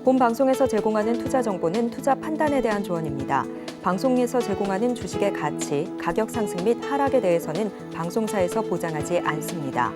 본 방송에서 제공하는 투자 정보는 투자 판단에 대한 조언입니다. 방송에서 제공하는 주식의 가치, 가격 상승 및 하락에 대해서는 방송사에서 보장하지 않습니다.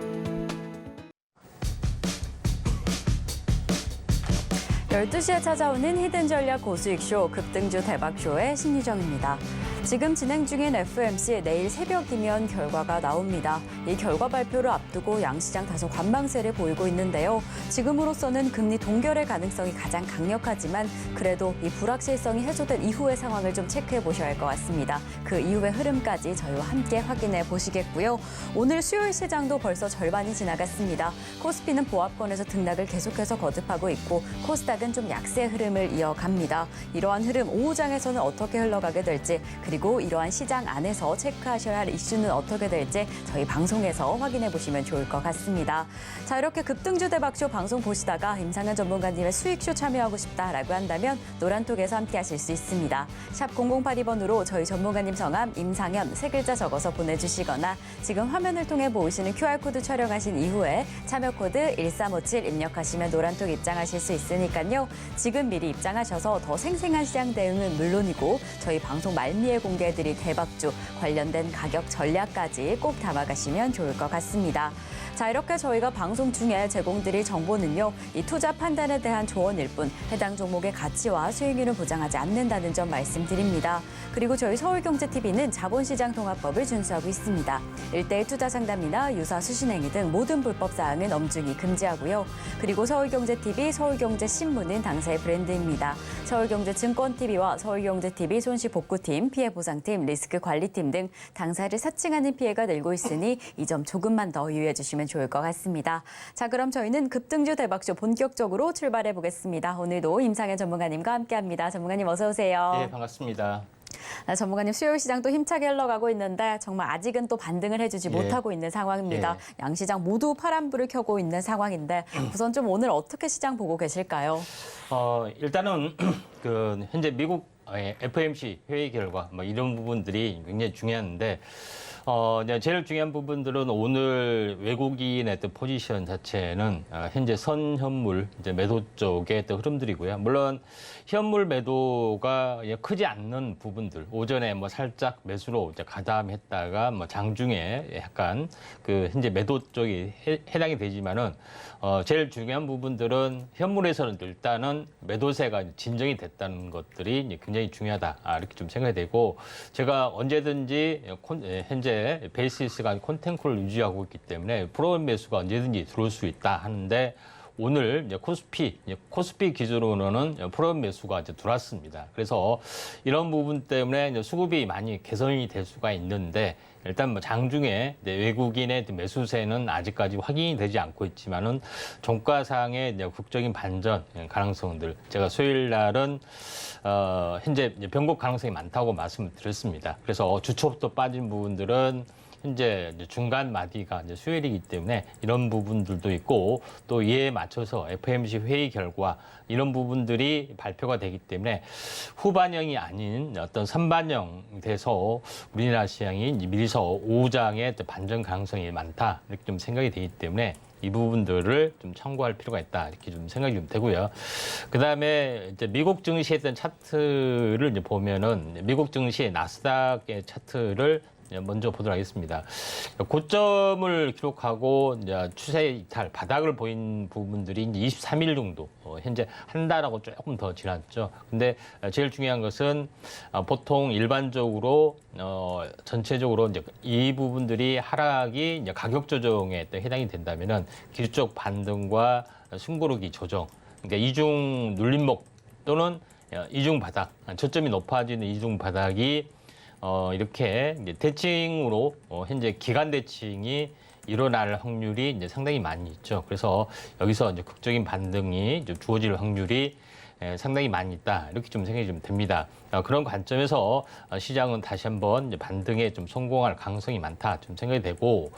12시에 찾아오는 히든 전략 고수익쇼 급등주 대박쇼의 신유정입니다. 지금 진행 중인 FOMC 내일 새벽이면 결과가 나옵니다. 이 결과 발표를 앞두고 양시장 다소 관망세를 보이고 있는데요. 지금으로서는 금리 동결의 가능성이 가장 강력하지만 그래도 이 불확실성이 해소된 이후의 상황을 좀 체크해 보셔야 할 것 같습니다. 그 이후의 흐름까지 저희와 함께 확인해 보시겠고요. 오늘 수요일 시장도 벌써 절반이 지나갔습니다. 코스피는 보합권에서 등락을 계속해서 거듭하고 있고 코스닥은 좀 약세 흐름을 이어갑니다. 이러한 흐름 오후장에서는 어떻게 흘러가게 될지 그리고 이러한 시장 안에서 체크하셔야 할 이슈는 어떻게 될지 저희 방송에서 확인해 보시면 좋을 것 같습니다. 자, 이렇게 급등주 대박쇼 방송 보시다가 임상현 전문가님의 수익쇼 참여하고 싶다라고 한다면 노란톡에서 함께 하실 수 있습니다. 샵 0082번으로 저희 전문가님 성함 임상현 세 글자 적어서 보내주시거나 지금 화면을 통해 보이시는 QR코드 촬영하신 이후에 참여코드 1357 입력하시면 노란톡 입장하실 수 있으니까요. 지금 미리 입장하셔서 더 생생한 시장 대응은 물론이고 저희 방송 말미에 공개해드릴 대박주 관련된 가격 전략까지 꼭 담아가시면 좋을 것 같습니다. 자, 이렇게 저희가 방송 중에 제공드릴 정보는요. 이 투자 판단에 대한 조언일 뿐 해당 종목의 가치와 수익률을 보장하지 않는다는 점 말씀드립니다. 그리고 저희 서울경제TV는 자본시장 통합법을 준수하고 있습니다. 1:1 투자 상담이나 유사 수신행위 등 모든 불법 사항은 엄중히 금지하고요. 그리고 서울경제TV, 서울경제신문은 당사의 브랜드입니다. 서울경제증권TV와 서울경제TV 손실복구팀, 피해보상팀, 리스크관리팀 등 당사를 사칭하는 피해가 늘고 있으니 이 점 조금만 더 유의해 주시면 좋을 것 같습니다. 자, 그럼 저희는 급등주 대박쇼 본격적으로 출발해 보겠습니다. 오늘도 임상현 전문가님과 함께합니다. 전문가님 어서 오세요. 네, 반갑습니다. 전문가님 수요일 시장도 힘차게 흘러가고 있는데 정말 아직은 또 반등을 해주지 못하고 있는 상황입니다. 양시장 모두 파란불을 켜고 있는 상황인데 우선 좀 오늘 어떻게 시장 보고 계실까요? 일단은 그 현재 미국 FOMC 회의 결과 뭐 이런 부분들이 굉장히 중요한데 이제 제일 중요한 부분들은 오늘 외국인의 어떤 포지션 자체는 현재 선현물 이제 매도 쪽의 어떤 흐름들이고요. 물론 현물 매도가 크지 않는 부분들 오전에 뭐 살짝 매수로 이제 가담했다가 뭐 장중에 약간 그 현재 매도 쪽이 해당이 되지만은 제일 중요한 부분들은 현물에서는 일단은 매도세가 진정이 됐다는 것들이 굉장히 중요하다 이렇게 좀 생각이 되고 제가 언제든지 현재 베이시스가 콘텐츠를 유지하고 있기 때문에 프로그램 매수가 언제든지 들어올 수 있다 하는데 오늘 이제 코스피 기준으로는 프로그램 매수가 이제 들어왔습니다. 그래서 이런 부분 때문에 이제 수급이 많이 개선이 될 수가 있는데 일단 뭐 장중에 외국인의 매수세는 아직까지 확인이 되지 않고 있지만은 종가상의 극적인 반전 가능성들 제가 수요일 날은 현재 변곡 가능성이 많다고 말씀을 드렸습니다. 그래서 주초부터 빠진 부분들은 현재 중간 마디가 이제 수요일이기 때문에 이런 부분들도 있고 또 이에 맞춰서 FOMC 회의 결과 이런 부분들이 발표가 되기 때문에 후반형이 아닌 어떤 선반형 돼서 우리나라 시장이 미리서 오후장에 반전 가능성이 많다 이렇게 좀 생각이 되기 때문에 이 부분들을 좀 참고할 필요가 있다 이렇게 좀 생각이 좀 되고요. 그다음에 이제 미국 증시에 대한 차트를 이제 보면은 미국 증시의 나스닥의 차트를 먼저 보도록 하겠습니다. 고점을 기록하고 이제 추세 이탈, 바닥을 보인 부분들이 이제 23일 정도, 현재 한 달하고 조금 더 지났죠. 근데 제일 중요한 것은 보통 일반적으로 전체적으로 이제 이 부분들이 하락이 이제 가격 조정에 해당이 된다면은 기술적 반등과 숨고르기 조정, 그러니까 이중 눌림목 또는 이중 바닥, 저점이 높아지는 이중 바닥이 이렇게 이제 대칭으로 현재 기간 대칭이 일어날 확률이 이제 상당히 많이 있죠. 그래서 여기서 이제 극적인 반등이 이제 주어질 확률이 상당히 많이 있다. 이렇게 좀 생각이 좀 됩니다. 그런 관점에서 시장은 다시 한번 이제 반등에 좀 성공할 가능성이 많다. 좀 생각이 되고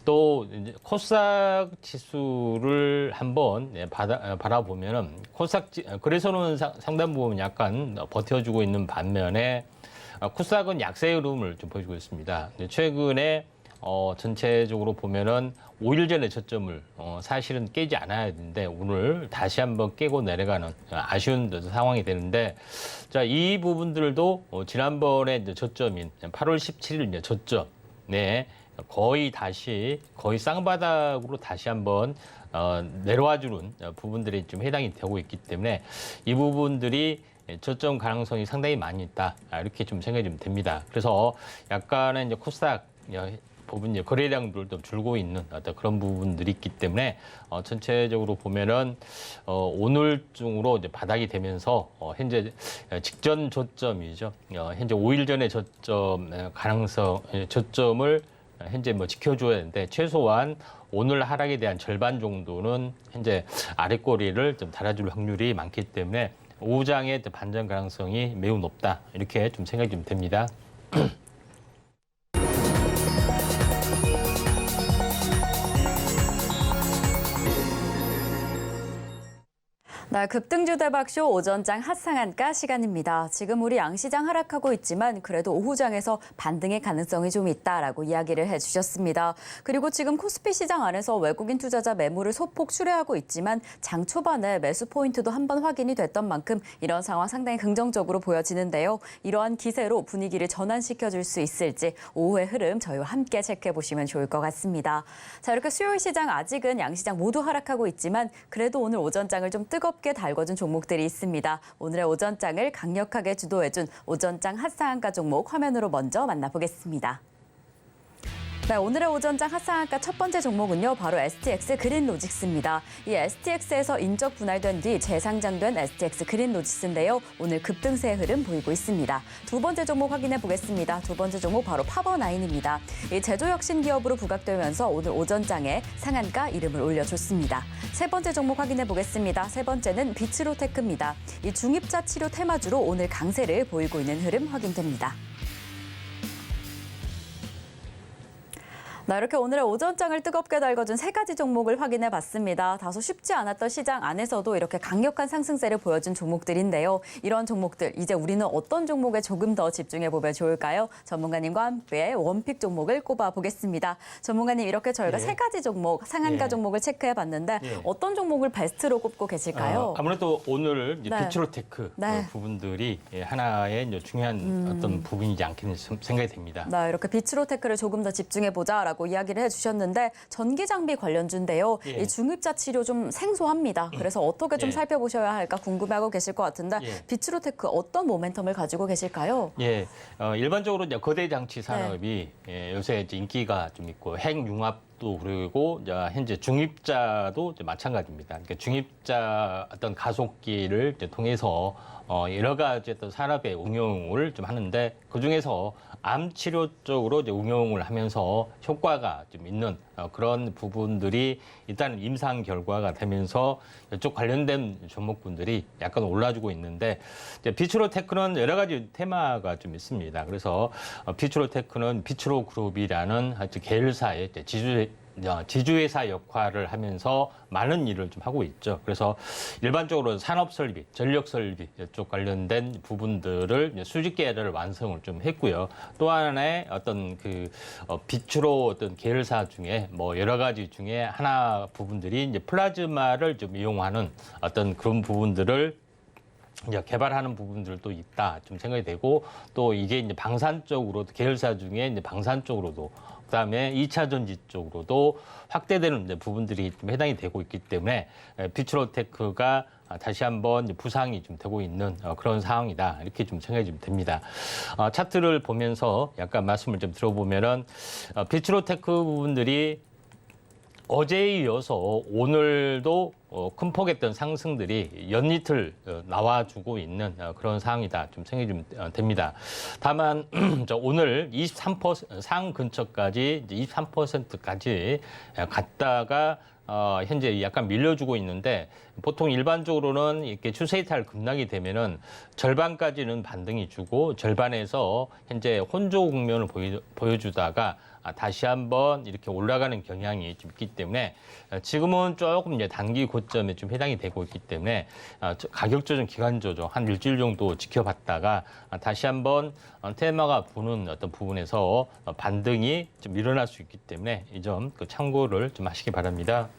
또 이제 코스닥 지수를 한번 바라보면은 코스닥 그래서는 상당 부분 약간 버텨주고 있는 반면에 코스닥은 약세 흐름을 좀 보여주고 있습니다. 최근에 전체적으로 보면은 5일 전에 저점을 사실은 깨지 않아야 되는데 오늘 다시 한번 깨고 내려가는 아쉬운 상황이 되는데 자, 이 부분들도 지난번에 이제 저점인 8월 17일 이제 저점 네 거의 쌍바닥으로 다시 한번 내려와주는 부분들이 좀 해당이 되고 있기 때문에 이 부분들이 저점 가능성이 상당히 많이 있다 이렇게 좀 생각이 좀 됩니다. 그래서 약간의 이제 코스닥 부분 거래량들도 줄고 있는 어떤 그런 부분들이 있기 때문에 전체적으로 보면은 오늘 중으로 이제 바닥이 되면서 현재 직전 저점이죠. 현재 5일 전에 저점 가능성 저점을 현재 뭐 지켜줘야 되는데 최소한 오늘 하락에 대한 절반 정도는 현재 아랫꼬리를 좀 달아줄 확률이 많기 때문에 오후장의 반전 가능성이 매우 높다 이렇게 좀 생각이 좀 됩니다. 네, 급등주 대박쇼 오전장 핫상한가 시간입니다. 지금 우리 양시장 하락하고 있지만 그래도 오후장에서 반등의 가능성이 좀 있다라고 이야기를 해주셨습니다. 그리고 지금 코스피 시장 안에서 외국인 투자자 매물을 소폭 출회하고 있지만 장 초반에 매수 포인트도 한번 확인이 됐던 만큼 이런 상황 상당히 긍정적으로 보여지는데요. 이러한 기세로 분위기를 전환시켜줄 수 있을지 오후의 흐름 저희와 함께 체크해 보시면 좋을 것 같습니다. 자, 이렇게 수요일 시장 아직은 양시장 모두 하락하고 있지만 그래도 오늘 오전장을 좀 뜨겁게 달궈준 종목들이 있습니다. 오늘의 오전장을 강력하게 주도해준 오전장 핫상한가 종목 화면으로 먼저 만나보겠습니다. 네, 오늘의 오전장 핫상한가 첫 번째 종목은요. 바로 STX 그린로직스입니다. 이 STX에서 인적 분할된 뒤 재상장된 STX 그린로직스인데요. 오늘 급등세의 흐름 보이고 있습니다. 두 번째 종목 확인해 보겠습니다. 두 번째 종목 바로 파버나인입니다. 이 제조혁신 기업으로 부각되면서 오늘 오전장에 상한가 이름을 올려줬습니다. 세 번째 종목 확인해 보겠습니다. 세 번째는 비츠로테크입니다. 이 중입자 치료 테마주로 오늘 강세를 보이고 있는 흐름 확인됩니다. 네, 이렇게 오늘의 오전장을 뜨겁게 달궈준 세 가지 종목을 확인해 봤습니다. 다소 쉽지 않았던 시장 안에서도 이렇게 강력한 상승세를 보여준 종목들인데요. 이런 종목들, 이제 우리는 어떤 종목에 조금 더 집중해 보면 좋을까요? 전문가님과 함께 원픽 종목을 꼽아 보겠습니다. 전문가님, 이렇게 저희가 세 가지 종목, 상한가 종목을 체크해 봤는데 어떤 종목을 베스트로 꼽고 계실까요? 아무래도 오늘 이제 네. 비츠로테크 네. 부분들이 하나의 이제 중요한 어떤 부분이지 않겠는 생각이 됩니다. 네, 이렇게 비츠로테크를 조금 더 집중해 보자라고 이야기를 해주셨는데 전기 장비 관련주인데요. 이 중입자 치료 좀 생소합니다. 그래서 어떻게 좀 살펴보셔야 할까 궁금해하고 계실 것 같은데 비츠로테크 어떤 모멘텀을 가지고 계실까요? 예, 일반적으로 이제 거대 장치 산업이 요새 이제 인기가 좀 있고 핵융합도 그리고 이제 현재 중입자도 이제 마찬가지입니다. 그러니까 중입자 어떤 가속기를 이제 통해서 여러 가지 어떤 산업의 응용을 좀 하는데 그 중에서 암 치료 쪽으로 이제 응용을 하면서 효과가 좀 있는 그런 부분들이 일단 임상 결과가 되면서 이쪽 관련된 종목군들이 약간 올라주고 있는데 이제 비츠로테크는 여러 가지 테마가 좀 있습니다. 그래서 비츠로테크는 비츠로그룹이라는 계열사의 지주회사 역할을 하면서 많은 일을 좀 하고 있죠. 그래서 일반적으로 산업설비, 전력설비 쪽 관련된 부분들을 수직 계열을 완성을 좀 했고요. 또 하나의 어떤 비추로 어떤 계열사 중에 뭐 여러 가지 중에 하나 부분들이 이제 플라즈마를 좀 이용하는 어떤 그런 부분들을 이제 개발하는 부분들도 있다 좀 생각이 되고 또 이게 이제 방산 쪽으로 계열사 중에 이제 방산 쪽으로도 그다음에 2차 전지 쪽으로도 확대되는 이제 부분들이 좀 해당이 되고 있기 때문에 비츠로테크가 다시 한번 이제 부상이 좀 되고 있는 그런 상황이다 이렇게 좀 생각이 좀 됩니다. 차트를 보면서 약간 말씀을 좀 들어보면은 비츠로테크 부분들이 어제에 이어서 오늘도 큰 폭의 어떤 상승들이 연이틀 나와주고 있는 그런 상황이다. 좀 생각이 좀 됩니다. 다만 오늘 23% 상 근처까지 이제 23%까지 갔다가 현재 약간 밀려주고 있는데 보통 일반적으로는 이렇게 추세 이탈 급락이 되면은 절반까지는 반등이 주고 절반에서 현재 혼조 국면을 보여주다가 다시 한번 이렇게 올라가는 경향이 좀 있기 때문에 지금은 조금 이제 단기 고점에 좀 해당이 되고 있기 때문에 가격 조정, 기간 조정 한 일주일 정도 지켜봤다가 다시 한번 테마가 보는 어떤 부분에서 반등이 좀 일어날 수 있기 때문에 이 점 참고를 좀 하시기 바랍니다.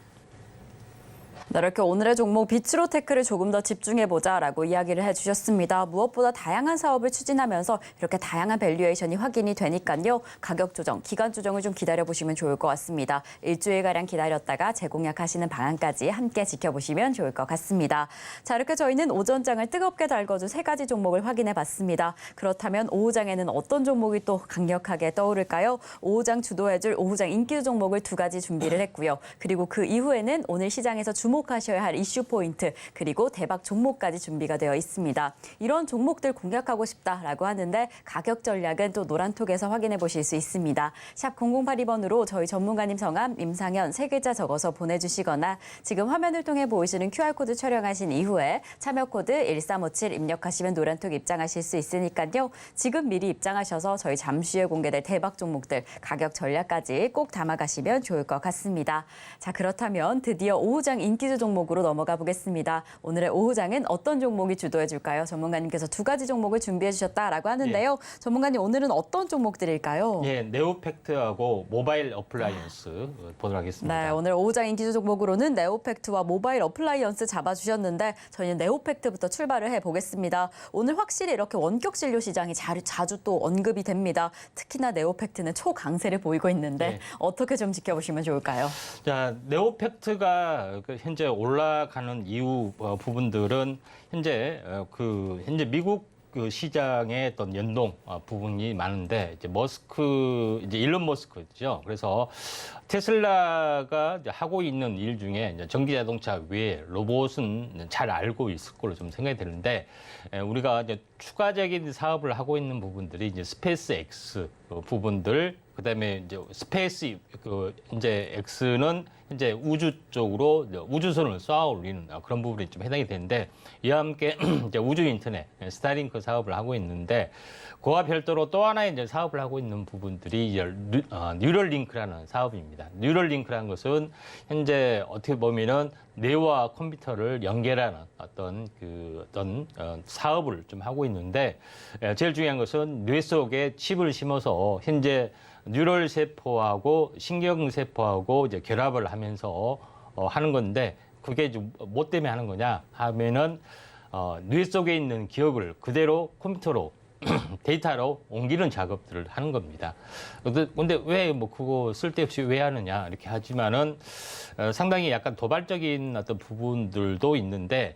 네, 이렇게 오늘의 종목 비츠로테크를 조금 더 집중해보자라고 이야기를 해주셨습니다. 무엇보다 다양한 사업을 추진하면서 이렇게 다양한 밸류에이션이 확인이 되니까요. 가격 조정, 기간 조정을 좀 기다려보시면 좋을 것 같습니다. 일주일가량 기다렸다가 재공략하시는 방안까지 함께 지켜보시면 좋을 것 같습니다. 자, 이렇게 저희는 오전장을 뜨겁게 달궈준 3가지 종목을 확인해봤습니다. 그렇다면 오후장에는 어떤 종목이 또 강력하게 떠오를까요? 오후장 주도해줄 오후장 인기 종목을 2가지 준비를 했고요. 그리고 그 이후에는 오늘 시장에서 주목하셔야 할 이슈 포인트 그리고 대박 종목까지 준비가 되어 있습니다. 이런 종목들 공략하고 싶다라고 하는데 가격 전략은 또 노란톡에서 확인해 보실 수 있습니다. 샵 0082번으로 저희 전문가님 성함 임상현 3글자 적어서 보내주시거나 지금 화면을 통해 보이시는 QR코드 촬영하신 이후에 참여코드 1357 입력하시면 노란톡 입장하실 수 있으니까요. 지금 미리 입장하셔서 저희 잠시 후에 공개될 대박 종목들 가격 전략까지 꼭 담아가시면 좋을 것 같습니다. 자, 그렇다면 드디어 오후장 인기주 종목으로 넘어가 보겠습니다. 오늘의 오후장은 어떤 종목이 주도해 줄까요? 전문가님께서 2가지 종목을 준비해 주셨다라고 하는데요. 전문가님 오늘은 어떤 종목들일까요? 예, 네오팩트하고 모바일 어플라이언스 보도록 하겠습니다. 네, 오늘 오후장 인기주 종목으로는 네오팩트와 모바일 어플라이언스 잡아주셨는데 저희는 네오팩트부터 출발을 해보겠습니다. 오늘 확실히 이렇게 원격 진료 시장이 자주 또 언급이 됩니다. 특히나 네오팩트는 초강세를 보이고 있는데 네. 어떻게 좀 지켜보시면 좋을까요? 자, 네오팩트가 현재 올라가는 이유 부분들은 현재 현재 미국 그 시장의 어떤 연동 부분이 많은데 이제 일론 머스크죠. 그래서 테슬라가 이제 하고 있는 일 중에 이제 전기 자동차 외에 로봇은 잘 알고 있을 걸로 좀 생각이 되는데 우리가 이제 추가적인 사업을 하고 있는 부분들이 이제 스페이스 X 부분들 그다음에 이제 스페이스 이제 X는 현재 우주 쪽으로 우주선을 쏘아 올리는 그런 부분이 좀 해당이 되는데 이와 함께 이제 우주 인터넷 스타링크 사업을 하고 있는데 그와 별도로 또 하나의 이제 사업을 하고 있는 부분들이 뉴럴링크라는 사업입니다. 뉴럴링크라는 것은 현재 어떻게 보면은 뇌와 컴퓨터를 연결하는 어떤 사업을 좀 하고 있는데 제일 중요한 것은 뇌 속에 칩을 심어서 현재 뉴럴 세포하고 신경 세포하고 이제 결합을 하면서 하는 건데 그게 뭐 때문에 하는 거냐 하면은 뇌 속에 있는 기억을 그대로 컴퓨터로 데이터로 옮기는 작업들을 하는 겁니다. 근데 왜 뭐 그거 쓸데없이 왜 하느냐 이렇게 하지만은 상당히 약간 도발적인 어떤 부분들도 있는데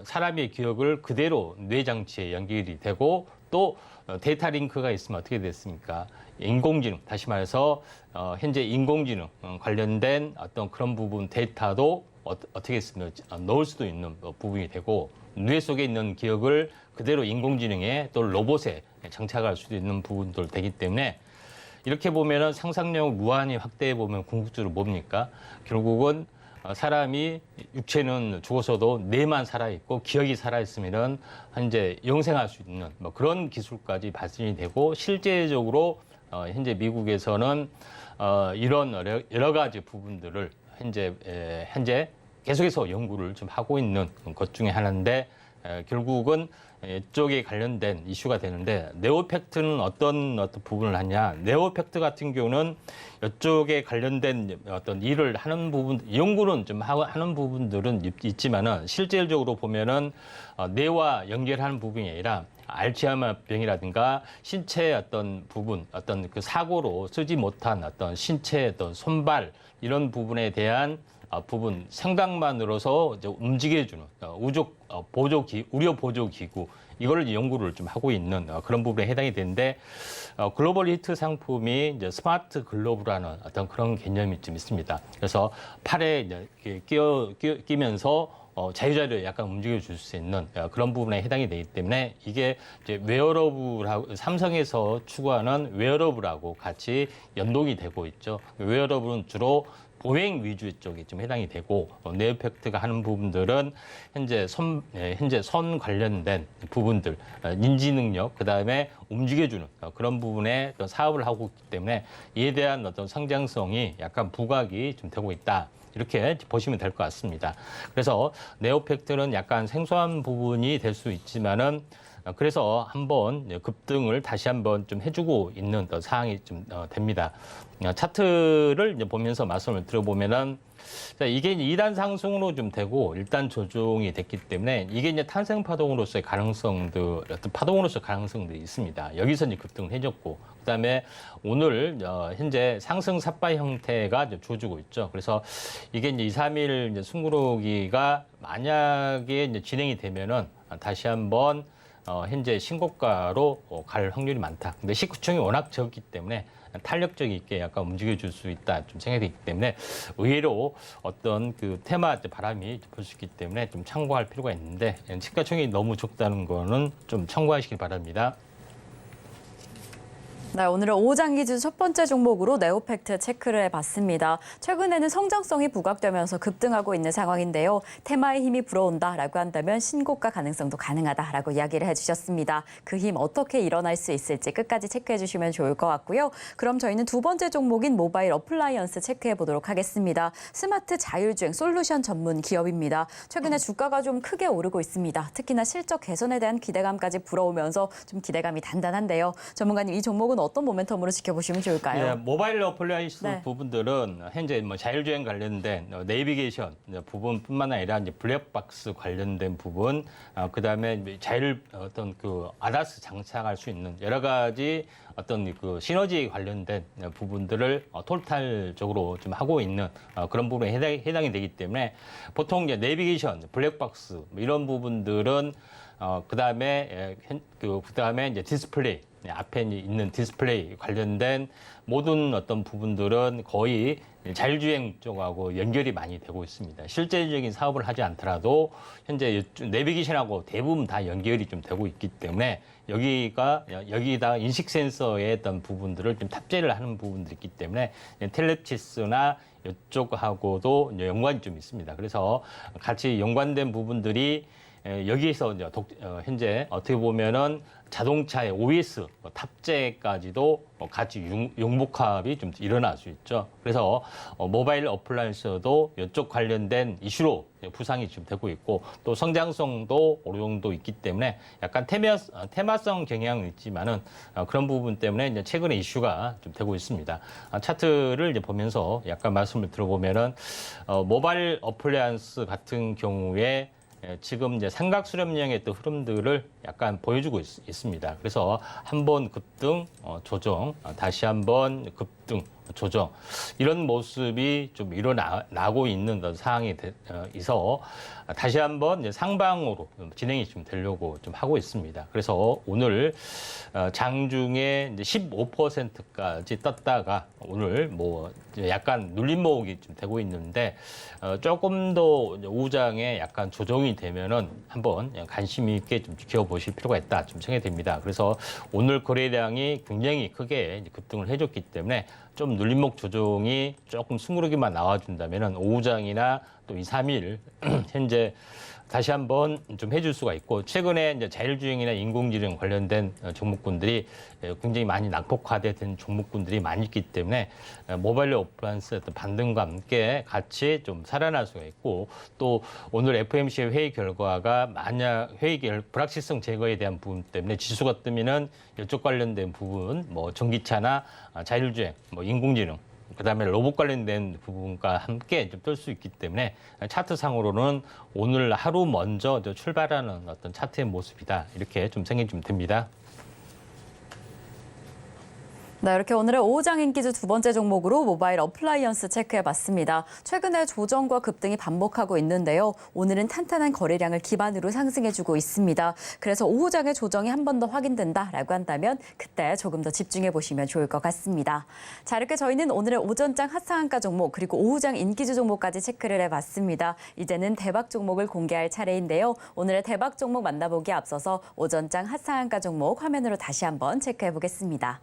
사람의 기억을 그대로 뇌 장치에 연결이 되고 또 데이터 링크가 있으면 어떻게 됐습니까? 인공지능, 다시 말해서 현재 인공지능 관련된 어떤 그런 부분 데이터도 어떻게 했으면 넣을 수도 있는 부분이 되고 뇌 속에 있는 기억을 그대로 인공지능에 또 로봇에 장착할 수도 있는 부분들 되기 때문에 이렇게 보면은 상상력을 무한히 확대해 보면 궁극적으로 뭡니까? 결국은 사람이 육체는 죽어서도 뇌만 살아있고 기억이 살아있으면은 현재 영생할 수 있는 뭐 그런 기술까지 발전이 되고 실제적으로 현재 미국에서는 이런 여러 가지 부분들을 현재 계속해서 연구를 좀 하고 있는 것 중에 하나인데 결국은 이쪽에 관련된 이슈가 되는데 네오팩트는 어떤 부분을 하냐? 네오팩트 같은 경우는 이쪽에 관련된 어떤 일을 하는 부분, 연구는 좀 하는 부분들은 있지만은 실질적으로 보면은 뇌와 연결하는 부분이 아니라 알츠하이머 병이라든가 신체의 어떤 부분, 어떤 그 사고로 쓰지 못한 어떤 신체의 어떤 손발 이런 부분에 대한 부분 생각만으로서 이제 움직여주는 우려 보조 기구 이걸 연구를 좀 하고 있는 그런 부분에 해당이 되는데 글로벌 히트 상품이 이제 스마트 글로브라는 어떤 그런 개념이 좀 있습니다. 그래서 팔에 이제 끼면서 자유자재로 약간 움직여줄 수 있는 그런 부분에 해당이 되기 때문에 이게 이제 웨어러블하고 삼성에서 추구하는 웨어러블하고 같이 연동이 되고 있죠. 웨어러블은 주로 보행 위주 쪽이 좀 해당이 되고 네오팩트가 하는 부분들은 현재 선 관련된 부분들, 인지 능력, 그다음에 움직여주는 그런 부분에 또 사업을 하고 있기 때문에 이에 대한 어떤 성장성이 약간 부각이 좀 되고 있다. 이렇게 보시면 될 것 같습니다. 그래서 네오팩트는 약간 생소한 부분이 될 수 있지만은 그래서 한번 급등을 다시 한번 좀 해주고 있는 사항이 좀 됩니다. 차트를 이제 보면서 말씀을 드려보면은 이게 2단 상승으로 좀 되고 1단 조정이 됐기 때문에 이게 이제 탄생 파동으로서의 가능성들, 어떤 파동으로서의 가능성들이 있습니다. 여기서 이제 급등을 해줬고, 그다음에 오늘 현재 상승 삿바 형태가 이제 주어지고 있죠. 그래서 이게 이제 2, 3일 이제 숨구르기가 만약에 이제 진행이 되면은 다시 한번 현재 신고가로 갈 확률이 많다. 근데 19층이 워낙 적기 때문에 탄력적 있게 약간 움직여줄 수 있다 좀 생각이 되기 때문에 의외로 어떤 그 테마 바람이 불 수 있기 때문에 좀 참고할 필요가 있는데 시가총이 너무 적다는 거는 좀 참고하시길 바랍니다. 네, 오늘은 5장 기준 첫 번째 종목으로 네오팩트 체크를 해봤습니다. 최근에는 성장성이 부각되면서 급등하고 있는 상황인데요. 테마의 힘이 불어온다라고 한다면 신고가 가능성도 가능하다라고 이야기를 해주셨습니다. 그 힘 어떻게 일어날 수 있을지 끝까지 체크해 주시면 좋을 것 같고요. 그럼 저희는 두 번째 종목인 모바일 어플라이언스 체크해 보도록 하겠습니다. 스마트 자율주행 솔루션 전문 기업입니다. 최근에 주가가 좀 크게 오르고 있습니다. 특히나 실적 개선에 대한 기대감까지 불어오면서 좀 기대감이 단단한데요. 전문가님, 이 종목은 어떤 모멘텀으로 지켜보시면 좋을까요? 네, 모바일 어플라이언스 네. 부분들은 현재 뭐 자율주행 관련된 내비게이션 부분뿐만 아니라 이제 블랙박스 관련된 부분, 그다음에 자율 어떤 그 ADAS 장착할 수 있는 여러 가지 어떤 그 시너지 관련된 부분들을 토탈적으로 좀 하고 있는 그런 부분에 해당이 되기 때문에 보통 이제 내비게이션, 블랙박스 뭐 이런 부분들은 그다음에 이제 디스플레이, 앞에 있는 디스플레이 관련된 모든 어떤 부분들은 거의 자율주행 쪽하고 연결이 많이 되고 있습니다. 실제적인 사업을 하지 않더라도 현재 내비게이션하고 대부분 다 연결이 좀 되고 있기 때문에 여기다 인식 센서의 어떤 부분들을 좀 탑재를 하는 부분들이 있기 때문에 텔레치스나 이쪽하고도 연관이 좀 있습니다. 그래서 같이 연관된 부분들이 여기에서 이제 현재 어떻게 보면은 자동차의 OS 탑재까지도 같이 용목합이 좀 일어날 수 있죠. 그래서 모바일 어플라이언스도 이쪽 관련된 이슈로 부상이 좀 되고 있고 또 성장성도 어느 정도 있기 때문에 약간 테마성 경향은 있지만은 그런 부분 때문에 이제 최근에 이슈가 좀 되고 있습니다. 차트를 이제 보면서 약간 말씀을 들어보면은 모바일 어플라이언스 같은 경우에 지금 이제 삼각 수렴형의 또 흐름들을 약간 보여주고 있습니다. 그래서 한번 급등, 조정, 다시 한번 급등, 조정 이런 모습이 좀 일어나고 있는 상황이 있어 다시 한번 이제 상방으로 진행이 좀 되려고 좀 하고 있습니다. 그래서 오늘 장중에 이제 15%까지 떴다가 오늘 뭐 약간 눌림목이 좀 되고 있는데 조금 더 오후장에 약간 조정이 되면은 한번 관심 있게 좀 지켜보실 필요가 있다 좀 생각이 됩니다. 그래서 오늘 거래량이 굉장히 크게 급등을 해줬기 때문에 좀 눌림목 조정이 조금 숨구르기만 나와준다면은 오후장이나 또 2, 3일 현재 다시 한번 좀 해줄 수가 있고 최근에 이제 자율주행이나 인공지능 관련된 종목군들이 굉장히 많이 낙폭화된 종목군들이 많이 있기 때문에 모바일 어플라이언스 어떤 반등과 함께 같이 좀 살아날 수가 있고 또 오늘 FOMC 회의 결과가 만약 불확실성 제거에 대한 부분 때문에 지수가 뜨면은 이쪽 관련된 부분 뭐 전기차나 자율주행, 뭐 인공지능 그다음에 로봇 관련된 부분과 함께 좀 뜰 수 있기 때문에 차트상으로는 오늘 하루 먼저 출발하는 어떤 차트의 모습이다. 이렇게 좀 생각이 좀 듭니다. 네, 이렇게 오늘의 오후장 인기주 두 번째 종목으로 모바일 어플라이언스 체크해봤습니다. 최근에 조정과 급등이 반복하고 있는데요. 오늘은 탄탄한 거래량을 기반으로 상승해주고 있습니다. 그래서 오후장의 조정이 한 번 더 확인된다라고 한다면 그때 조금 더 집중해보시면 좋을 것 같습니다. 자, 이렇게 저희는 오늘의 오전장 핫상한가 종목 그리고 오후장 인기주 종목까지 체크를 해봤습니다. 이제는 대박 종목을 공개할 차례인데요. 오늘의 대박 종목 만나보기에 앞서서 오전장 핫상한가 종목 화면으로 다시 한번 체크해보겠습니다.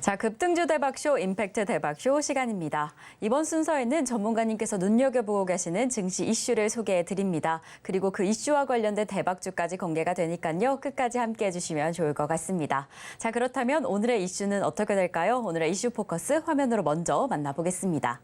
자, 급등주 대박쇼, 임팩트 대박쇼 시간입니다. 이번 순서에는 전문가님께서 눈여겨보고 계시는 증시 이슈를 소개해드립니다. 그리고 그 이슈와 관련된 대박주까지 공개가 되니까요. 끝까지 함께해 주시면 좋을 것 같습니다. 자, 그렇다면 오늘의 이슈는 어떻게 될까요? 오늘의 이슈 포커스 화면으로 먼저 만나보겠습니다.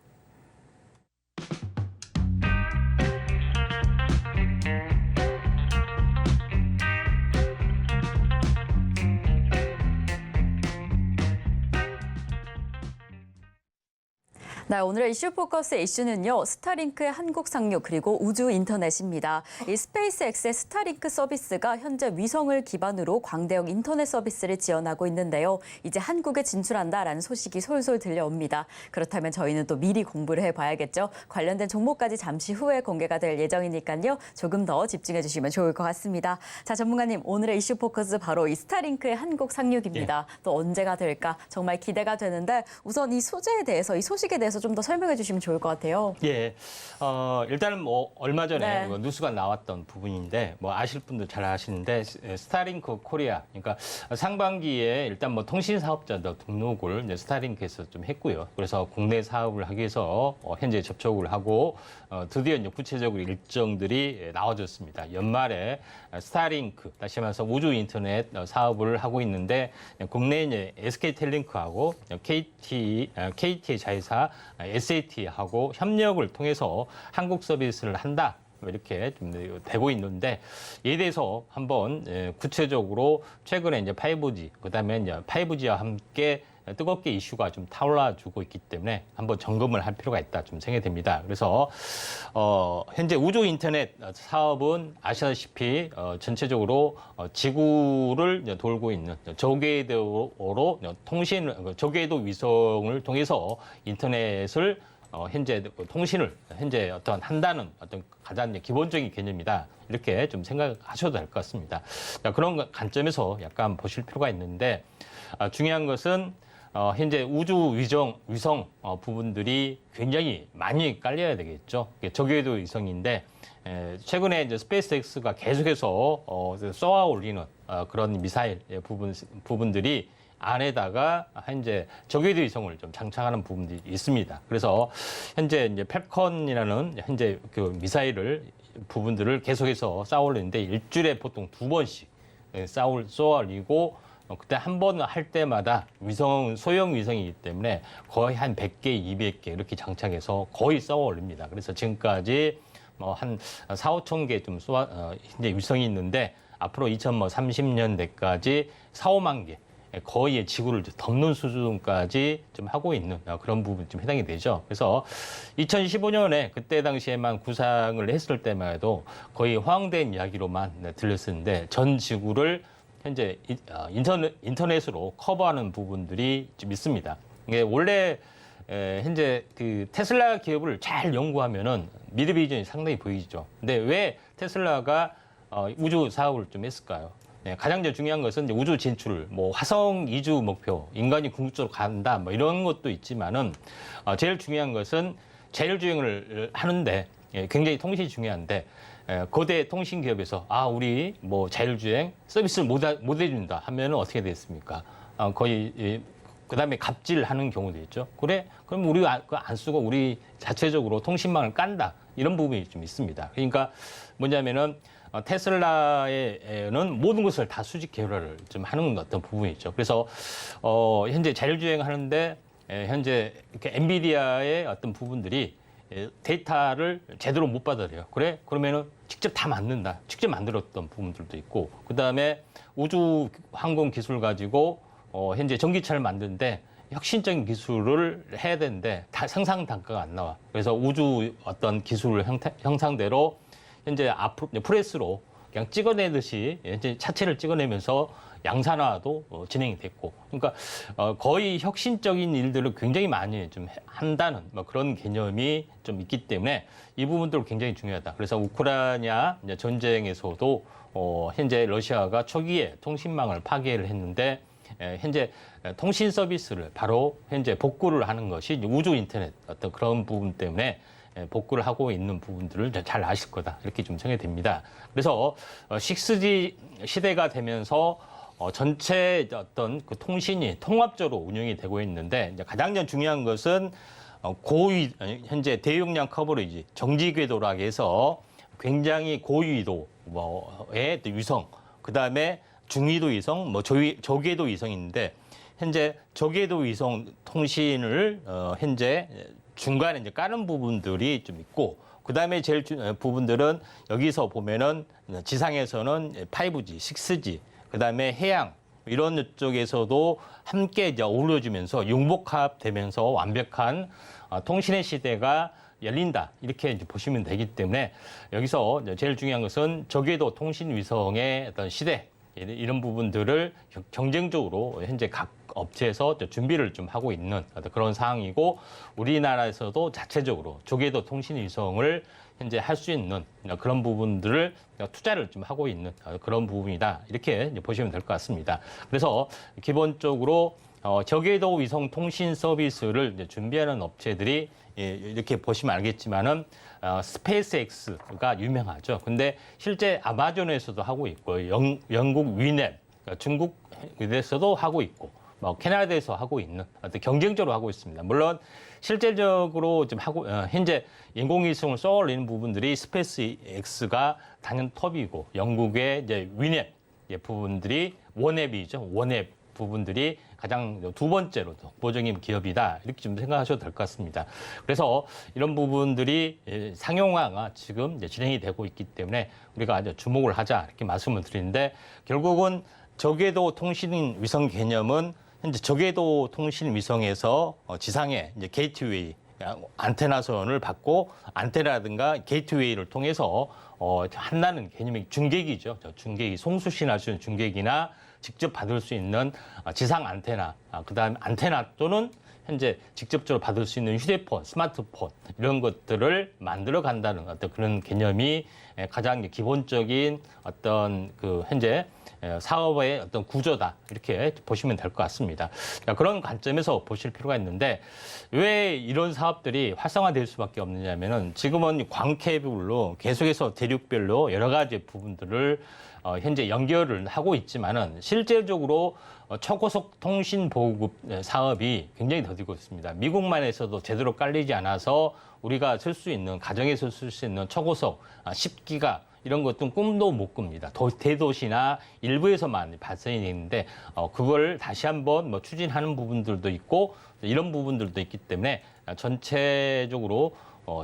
네, 오늘의 이슈 포커스의 이슈는요. 스타링크의 한국 상륙 그리고 우주 인터넷입니다. 이 스페이스X의 스타링크 서비스가 현재 위성을 기반으로 광대역 인터넷 서비스를 지원하고 있는데요. 이제 한국에 진출한다라는 소식이 솔솔 들려옵니다. 그렇다면 저희는 또 미리 공부를 해봐야겠죠. 관련된 종목까지 잠시 후에 공개가 될 예정이니까요. 조금 더 집중해 주시면 좋을 것 같습니다. 자, 전문가님, 오늘의 이슈 포커스 바로 이 스타링크의 한국 상륙입니다. 또 언제가 될까 정말 기대가 되는데 우선 이 소재에 대해서, 이 소식에 대해서 좀 더 설명해 주시면 좋을 것 같아요. 예, 일단은 뭐 얼마 전에 네. 뉴스가 나왔던 부분인데 뭐 아실 분들 잘 아시는데 스타링크 코리아, 그러니까 상반기에 일단 뭐 통신 사업자들 등록을 이제 스타링크에서 좀 했고요. 그래서 국내 사업을 하기 위해서 현재 접촉을 하고 드디어 이제 구체적으로 일정들이 나와졌습니다. 연말에 스타링크, 다시 말해서 우주 인터넷 사업을 하고 있는데 국내 이제 SK텔레콤하고 KT 자회사 SAT하고 협력을 통해서 한국 서비스를 한다. 이렇게 좀 되고 있는데 이에 대해서 한번 구체적으로 최근에 이제 5G, 그다음에 이제 5G와 함께 뜨겁게 이슈가 좀 타올라주고 있기 때문에 한번 점검을 할 필요가 있다 좀 생각이 됩니다. 그래서 현재 우주 인터넷 사업은 아시다시피 전체적으로 지구를 돌고 있는 저궤도로 저궤도 위성을 통해서 인터넷을 현재 통신을 현재 어떤 한다는 어떤 가장 기본적인 개념이다. 이렇게 좀 생각하셔도 될 것 같습니다. 자, 그런 관점에서 약간 보실 필요가 있는데 중요한 것은 현재 우주 위성 부분들이 굉장히 많이 깔려야 되겠죠. 저궤도 위성인데 최근에 이제 스페이스X가 계속해서 쏘아 올리는 그런 미사일 부분들이 안에다가 현재 저궤도 위성을 좀 장착하는 부분들이 있습니다. 그래서 현재 이제 펠컨이라는 현재 그 미사일을 부분들을 계속해서 쏘아 올리는데 일주일에 보통 2번씩 쏘아 올리고 그때 한 번 할 때마다 소형 위성이기 때문에 거의 한 100개, 200개 이렇게 장착해서 거의 쏘아 올립니다. 그래서 지금까지 뭐 한 4, 5천 개 좀 현재 위성이 있는데 앞으로 2030년대까지 4, 5만 개 거의 지구를 덮는 수준까지 좀 하고 있는 그런 부분 좀 해당이 되죠. 그래서 2015년에 그때 당시에만 구상을 했을 때만 해도 거의 허황된 이야기로만 들렸었는데 전 지구를 현재 인터넷으로 커버하는 부분들이 좀 있습니다. 이게 원래 현재 그 테슬라 기업을 잘 연구하면은 미래 비전이 상당히 보이죠. 근데 왜 테슬라가 우주 사업을 좀 했을까요? 네, 가장 중요한 것은 이제 우주 진출, 뭐 화성 이주 목표, 인간이 궁극적으로 간다, 뭐 이런 것도 있지만은 제일 중요한 것은 자율주행을 하는데 굉장히 통신이 중요한데 거대 통신 기업에서 우리 뭐 자율주행 서비스를 못 해준다 하면은 어떻게 됐습니까? 거의 그다음에 갑질하는 경우도 있죠. 그래? 그럼 우리가 안 쓰고 우리 자체적으로 통신망을 깐다 이런 부분이 좀 있습니다. 그러니까 뭐냐면은. 테슬라에는 모든 것을 다 수직 계열화를 좀 하는 어떤 부분이죠. 그래서 현재 자율주행 하는데 현재 이렇게 엔비디아의 어떤 부분들이 데이터를 제대로 못 받아들여요. 그래? 그러면은 직접 다 만든다. 직접 만들었던 부분들도 있고, 그 다음에 우주 항공 기술 가지고 현재 전기차를 만드는데 혁신적인 기술을 해야 되는데 다 상상 단가가 안 나와. 그래서 우주 어떤 기술 형상대로 현재 앞으로 프레스로 그냥 찍어내듯이 현재 차체를 찍어내면서 양산화도 진행이 됐고, 그러니까 거의 혁신적인 일들을 굉장히 많이 좀 한다는 뭐 그런 개념이 좀 있기 때문에 이 부분도 굉장히 중요하다. 그래서 우크라이나 전쟁에서도 현재 러시아가 초기에 통신망을 파괴를 했는데 현재 통신 서비스를 바로 현재 복구를 하는 것이 우주 인터넷 어떤 그런 부분 때문에 복구를 하고 있는 부분들을 잘 아실 거다. 이렇게 좀 생각이 됩니다. 그래서 6G 시대가 되면서 전체 어떤 그 통신이 통합적으로 운영이 되고 있는데 이제 가장 중요한 것은 현재 대용량 커버리지 정지 궤도라 해서 굉장히 고위도의 위성, 그다음에 중위도 위성, 저궤도 위성인데 현재 저궤도 위성 통신을 현재 중간에 이제 까는 부분들이 좀 있고, 그다음에 제일 부분들은 여기서 보면은 지상에서는 5G, 6G, 그다음에 해양 이런 쪽에서도 함께 이제 어우러지면서 융복합되면서 완벽한 통신의 시대가 열린다, 이렇게 이제 보시면 되기 때문에 여기서 제일 중요한 것은 저궤도 통신 위성의 어떤 시대, 이런 부분들을 경쟁적으로 현재 각 업체에서 준비를 좀 하고 있는 그런 상황이고, 우리나라에서도 자체적으로 저궤도 통신 위성을 현재 할 수 있는 그런 부분들을 투자를 좀 하고 있는 그런 부분이다, 이렇게 보시면 될 것 같습니다. 그래서 기본적으로 저궤도 위성 통신 서비스를 준비하는 업체들이 이렇게 보시면 알겠지만은 스페이스X가 유명하죠. 근데 실제 아마존에서도 하고 있고, 영국 위넷, 중국에서도 하고 있고, 캐나다에서 하고 있는 경쟁적으로 하고 있습니다. 물론 실제적으로 지금 현재 인공위성을 쏘아 올리는 부분들이 스페이스X가 단연 톱이고, 영국의 이제 위넷 부분들이 원앱이죠. 원앱 부분들이 가장 두 번째로 독보적인 기업이다, 이렇게 좀 생각하셔도 될 것 같습니다. 그래서 이런 부분들이 상용화가 지금 이제 진행이 되고 있기 때문에 우리가 아주 주목을 하자, 이렇게 말씀을 드리는데, 결국은 저궤도 통신 위성 개념은 현재 저궤도 통신 위성에서 지상에 이제 게이트웨이 안테나선을 받고, 안테나라든가 게이트웨이를 통해서 한다는 개념의 중계기죠. 중계기, 송수신할 수 있는 중계기나 직접 받을 수 있는 지상 안테나, 그다음에 안테나 또는 현재 직접적으로 받을 수 있는 휴대폰, 스마트폰, 이런 것들을 만들어 간다는 어떤 그런 개념이 가장 기본적인 어떤 그 현재 사업의 어떤 구조다, 이렇게 보시면 될 것 같습니다. 그런 관점에서 보실 필요가 있는데, 왜 이런 사업들이 활성화될 수밖에 없느냐면은, 지금은 광캐블로 계속해서 대륙별로 여러 가지 부분들을 현재 연결을 하고 있지만은, 실제적으로 초고속 통신 보급 사업이 굉장히 더디고 있습니다. 미국만 해서도 제대로 깔리지 않아서 우리가 쓸 수 있는, 가정에서 쓸 수 있는 초고속 10기가 이런 것들은 꿈도 못 꿉니다. 대도시나 일부에서만 발생이 되는데, 그걸 다시 한번 추진하는 부분들도 있고, 이런 부분들도 있기 때문에 전체적으로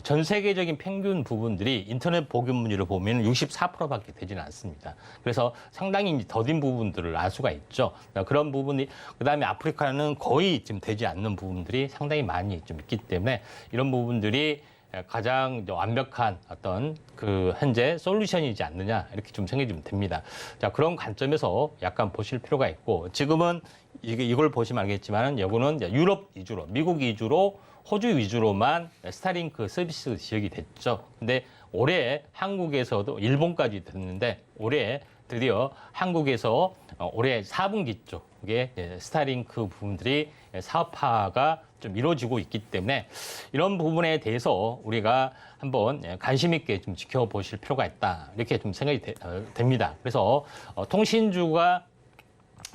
전 세계적인 평균 부분들이 인터넷 보급률을 보면 64%밖에 되지는 않습니다. 그래서 상당히 더딘 부분들을 알 수가 있죠. 그런 부분이, 그다음에 아프리카는 거의 지금 되지 않는 부분들이 상당히 많이 좀 있기 때문에, 이런 부분들이 가장 완벽한 어떤 그 현재 솔루션이지 않느냐, 이렇게 좀 생각이 좀 됩니다. 자, 그런 관점에서 약간 보실 필요가 있고, 지금은 이걸 보시면 알겠지만, 여기는 유럽 위주로, 미국 위주로, 호주 위주로만 스타링크 서비스 지역이 됐죠. 근데 올해 한국에서도, 일본까지 됐는데, 올해 드디어 한국에서 올해 4분기 쪽에 스타링크 부분들이 사업화가 좀 이루어지고 있기 때문에, 이런 부분에 대해서 우리가 한번 관심 있게 좀 지켜보실 필요가 있다, 이렇게 좀 생각이 됩니다. 그래서 통신주가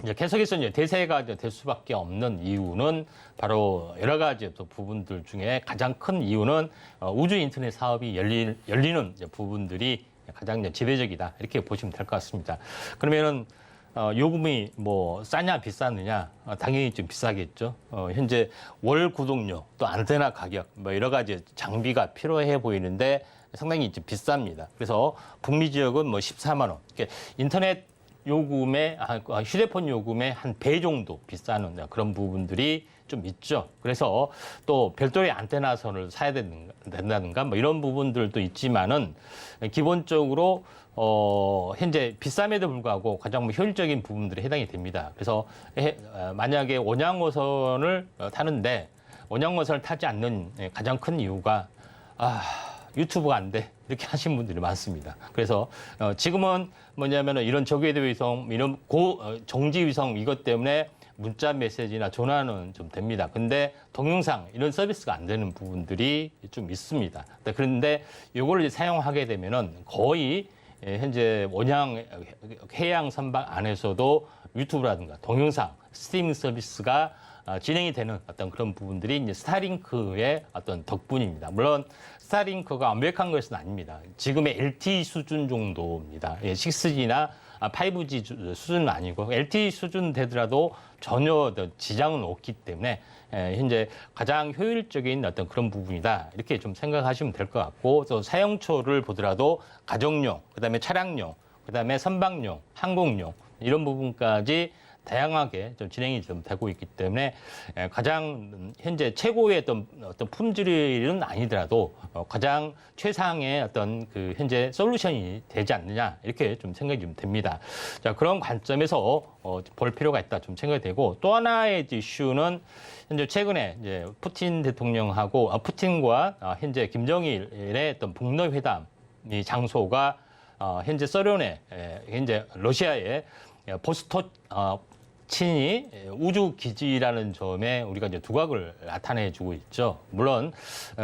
이제 계속해서 이제 대세가 될 수밖에 없는 이유는 바로 여러 가지 또 부분들 중에 가장 큰 이유는 우주 인터넷 사업이 열리는 이제 부분들이 가장 이제 지배적이다, 이렇게 보시면 될 것 같습니다. 그러면은 요금이 뭐 싸냐 비싸느냐, 당연히 좀 비싸겠죠. 현재 월 구독료, 또 안테나 가격, 뭐 여러 가지 장비가 필요해 보이는데 상당히 좀 비쌉니다. 그래서 북미 지역은 뭐 14만 원. 인터넷 요금의, 휴대폰 요금의 한 배 정도 비싸는 그런 부분들이 좀 있죠. 그래서 또 별도의 안테나선을 사야 된다든가 뭐 이런 부분들도 있지만은, 기본적으로 현재 비쌈에도 불구하고 가장 효율적인 부분들이 해당이 됩니다. 그래서 만약에 원양어선을 타는데, 원양어선을 타지 않는 가장 큰 이유가 유튜브가 안 돼, 이렇게 하신 분들이 많습니다. 그래서 지금은 뭐냐면은 이런 저궤도 위성, 이런 정지 위성 이것 때문에 문자 메시지나 전화는 좀 됩니다. 근데 동영상 이런 서비스가 안 되는 부분들이 좀 있습니다. 그런데 이걸 사용하게 되면은 거의 현재 원양 해양 선박 안에서도 유튜브라든가 동영상, 스트리밍 서비스가 진행이 되는 어떤 그런 부분들이 이제 스타링크의 어떤 덕분입니다. 물론 스타링크가 완벽한 것은 아닙니다. 지금의 LTE 수준 정도입니다. 6G나 5G 수준은 아니고 LTE 수준 되더라도 전혀 지장은 없기 때문에 현재 가장 효율적인 어떤 그런 부분이다. 이렇게 좀 생각하시면 될 것 같고, 또 사용처를 보더라도 가정용, 그다음에 차량용, 그다음에 선박용, 항공용 이런 부분까지 다양하게 좀 진행이 좀 되고 있기 때문에 가장 현재 최고의 어떤 품질은 아니더라도 가장 최상의 어떤 그 현재 솔루션이 되지 않느냐 이렇게 좀 생각이 좀 됩니다. 자, 그런 관점에서 볼 필요가 있다 좀 생각이 되고, 또 하나의 이슈는 현재 최근에 이제 푸틴 대통령하고 푸틴과 현재 김정일의 어떤 북러 회담 이 장소가 현재 소련의 현재 러시아의 보스토친이 우주 기지라는 점에 우리가 이제 두각을 나타내주고 있죠. 물론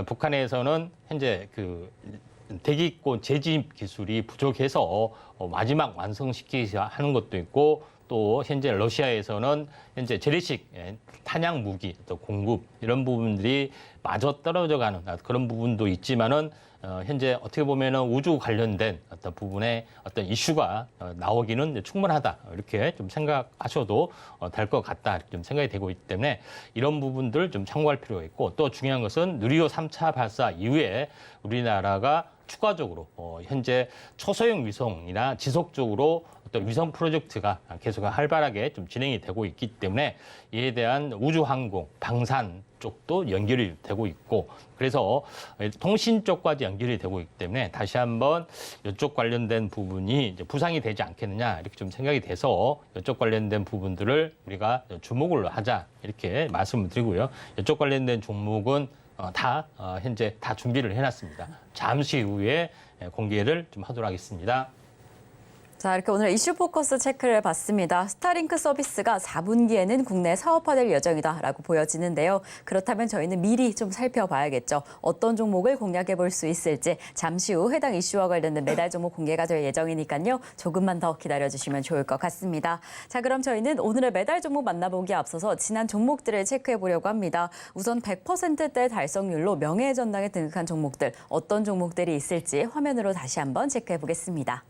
북한에서는 현재 그 대기권 재진입 기술이 부족해서 마지막 완성시키자 하는 것도 있고, 또 현재 러시아에서는 현재 재래식 탄약 무기 또 공급 이런 부분들이 마저 떨어져가는 그런 부분도 있지만은 현재 어떻게 보면은 우주 관련된 어떤 부분에 어떤 이슈가 나오기는 충분하다 이렇게 좀 생각하셔도 될 것 같다 좀 생각이 되고 있기 때문에 이런 부분들 좀 참고할 필요가 있고, 또 중요한 것은 누리호 3차 발사 이후에 우리나라가 추가적으로 현재 초소형 위성이나 지속적으로 어떤 위성 프로젝트가 계속 활발하게 좀 진행이 되고 있기 때문에 이에 대한 우주항공, 방산 쪽도 연결이 되고 있고, 그래서 통신 쪽까지 연결이 되고 있기 때문에 다시 한번 이쪽 관련된 부분이 이제 부상이 되지 않겠느냐 이렇게 좀 생각이 돼서 이쪽 관련된 부분들을 우리가 주목을 하자 이렇게 말씀을 드리고요. 이쪽 관련된 종목은 현재 다 준비를 해놨습니다. 잠시 후에 공개를 좀 하도록 하겠습니다. 자, 이렇게 오늘 이슈 포커스 체크를 해봤습니다. 스타링크 서비스가 4분기에는 국내 사업화될 예정이다라고 보여지는데요. 그렇다면 저희는 미리 좀 살펴봐야겠죠. 어떤 종목을 공략해 볼 수 있을지 잠시 후 해당 이슈와 관련된 매달 종목 공개가 될 예정이니까요. 조금만 더 기다려주시면 좋을 것 같습니다. 자, 그럼 저희는 오늘의 매달 종목 만나보기에 앞서서 지난 종목들을 체크해 보려고 합니다. 우선 100%대 달성률로 명예의 전당에 등극한 종목들, 어떤 종목들이 있을지 화면으로 다시 한번 체크해 보겠습니다.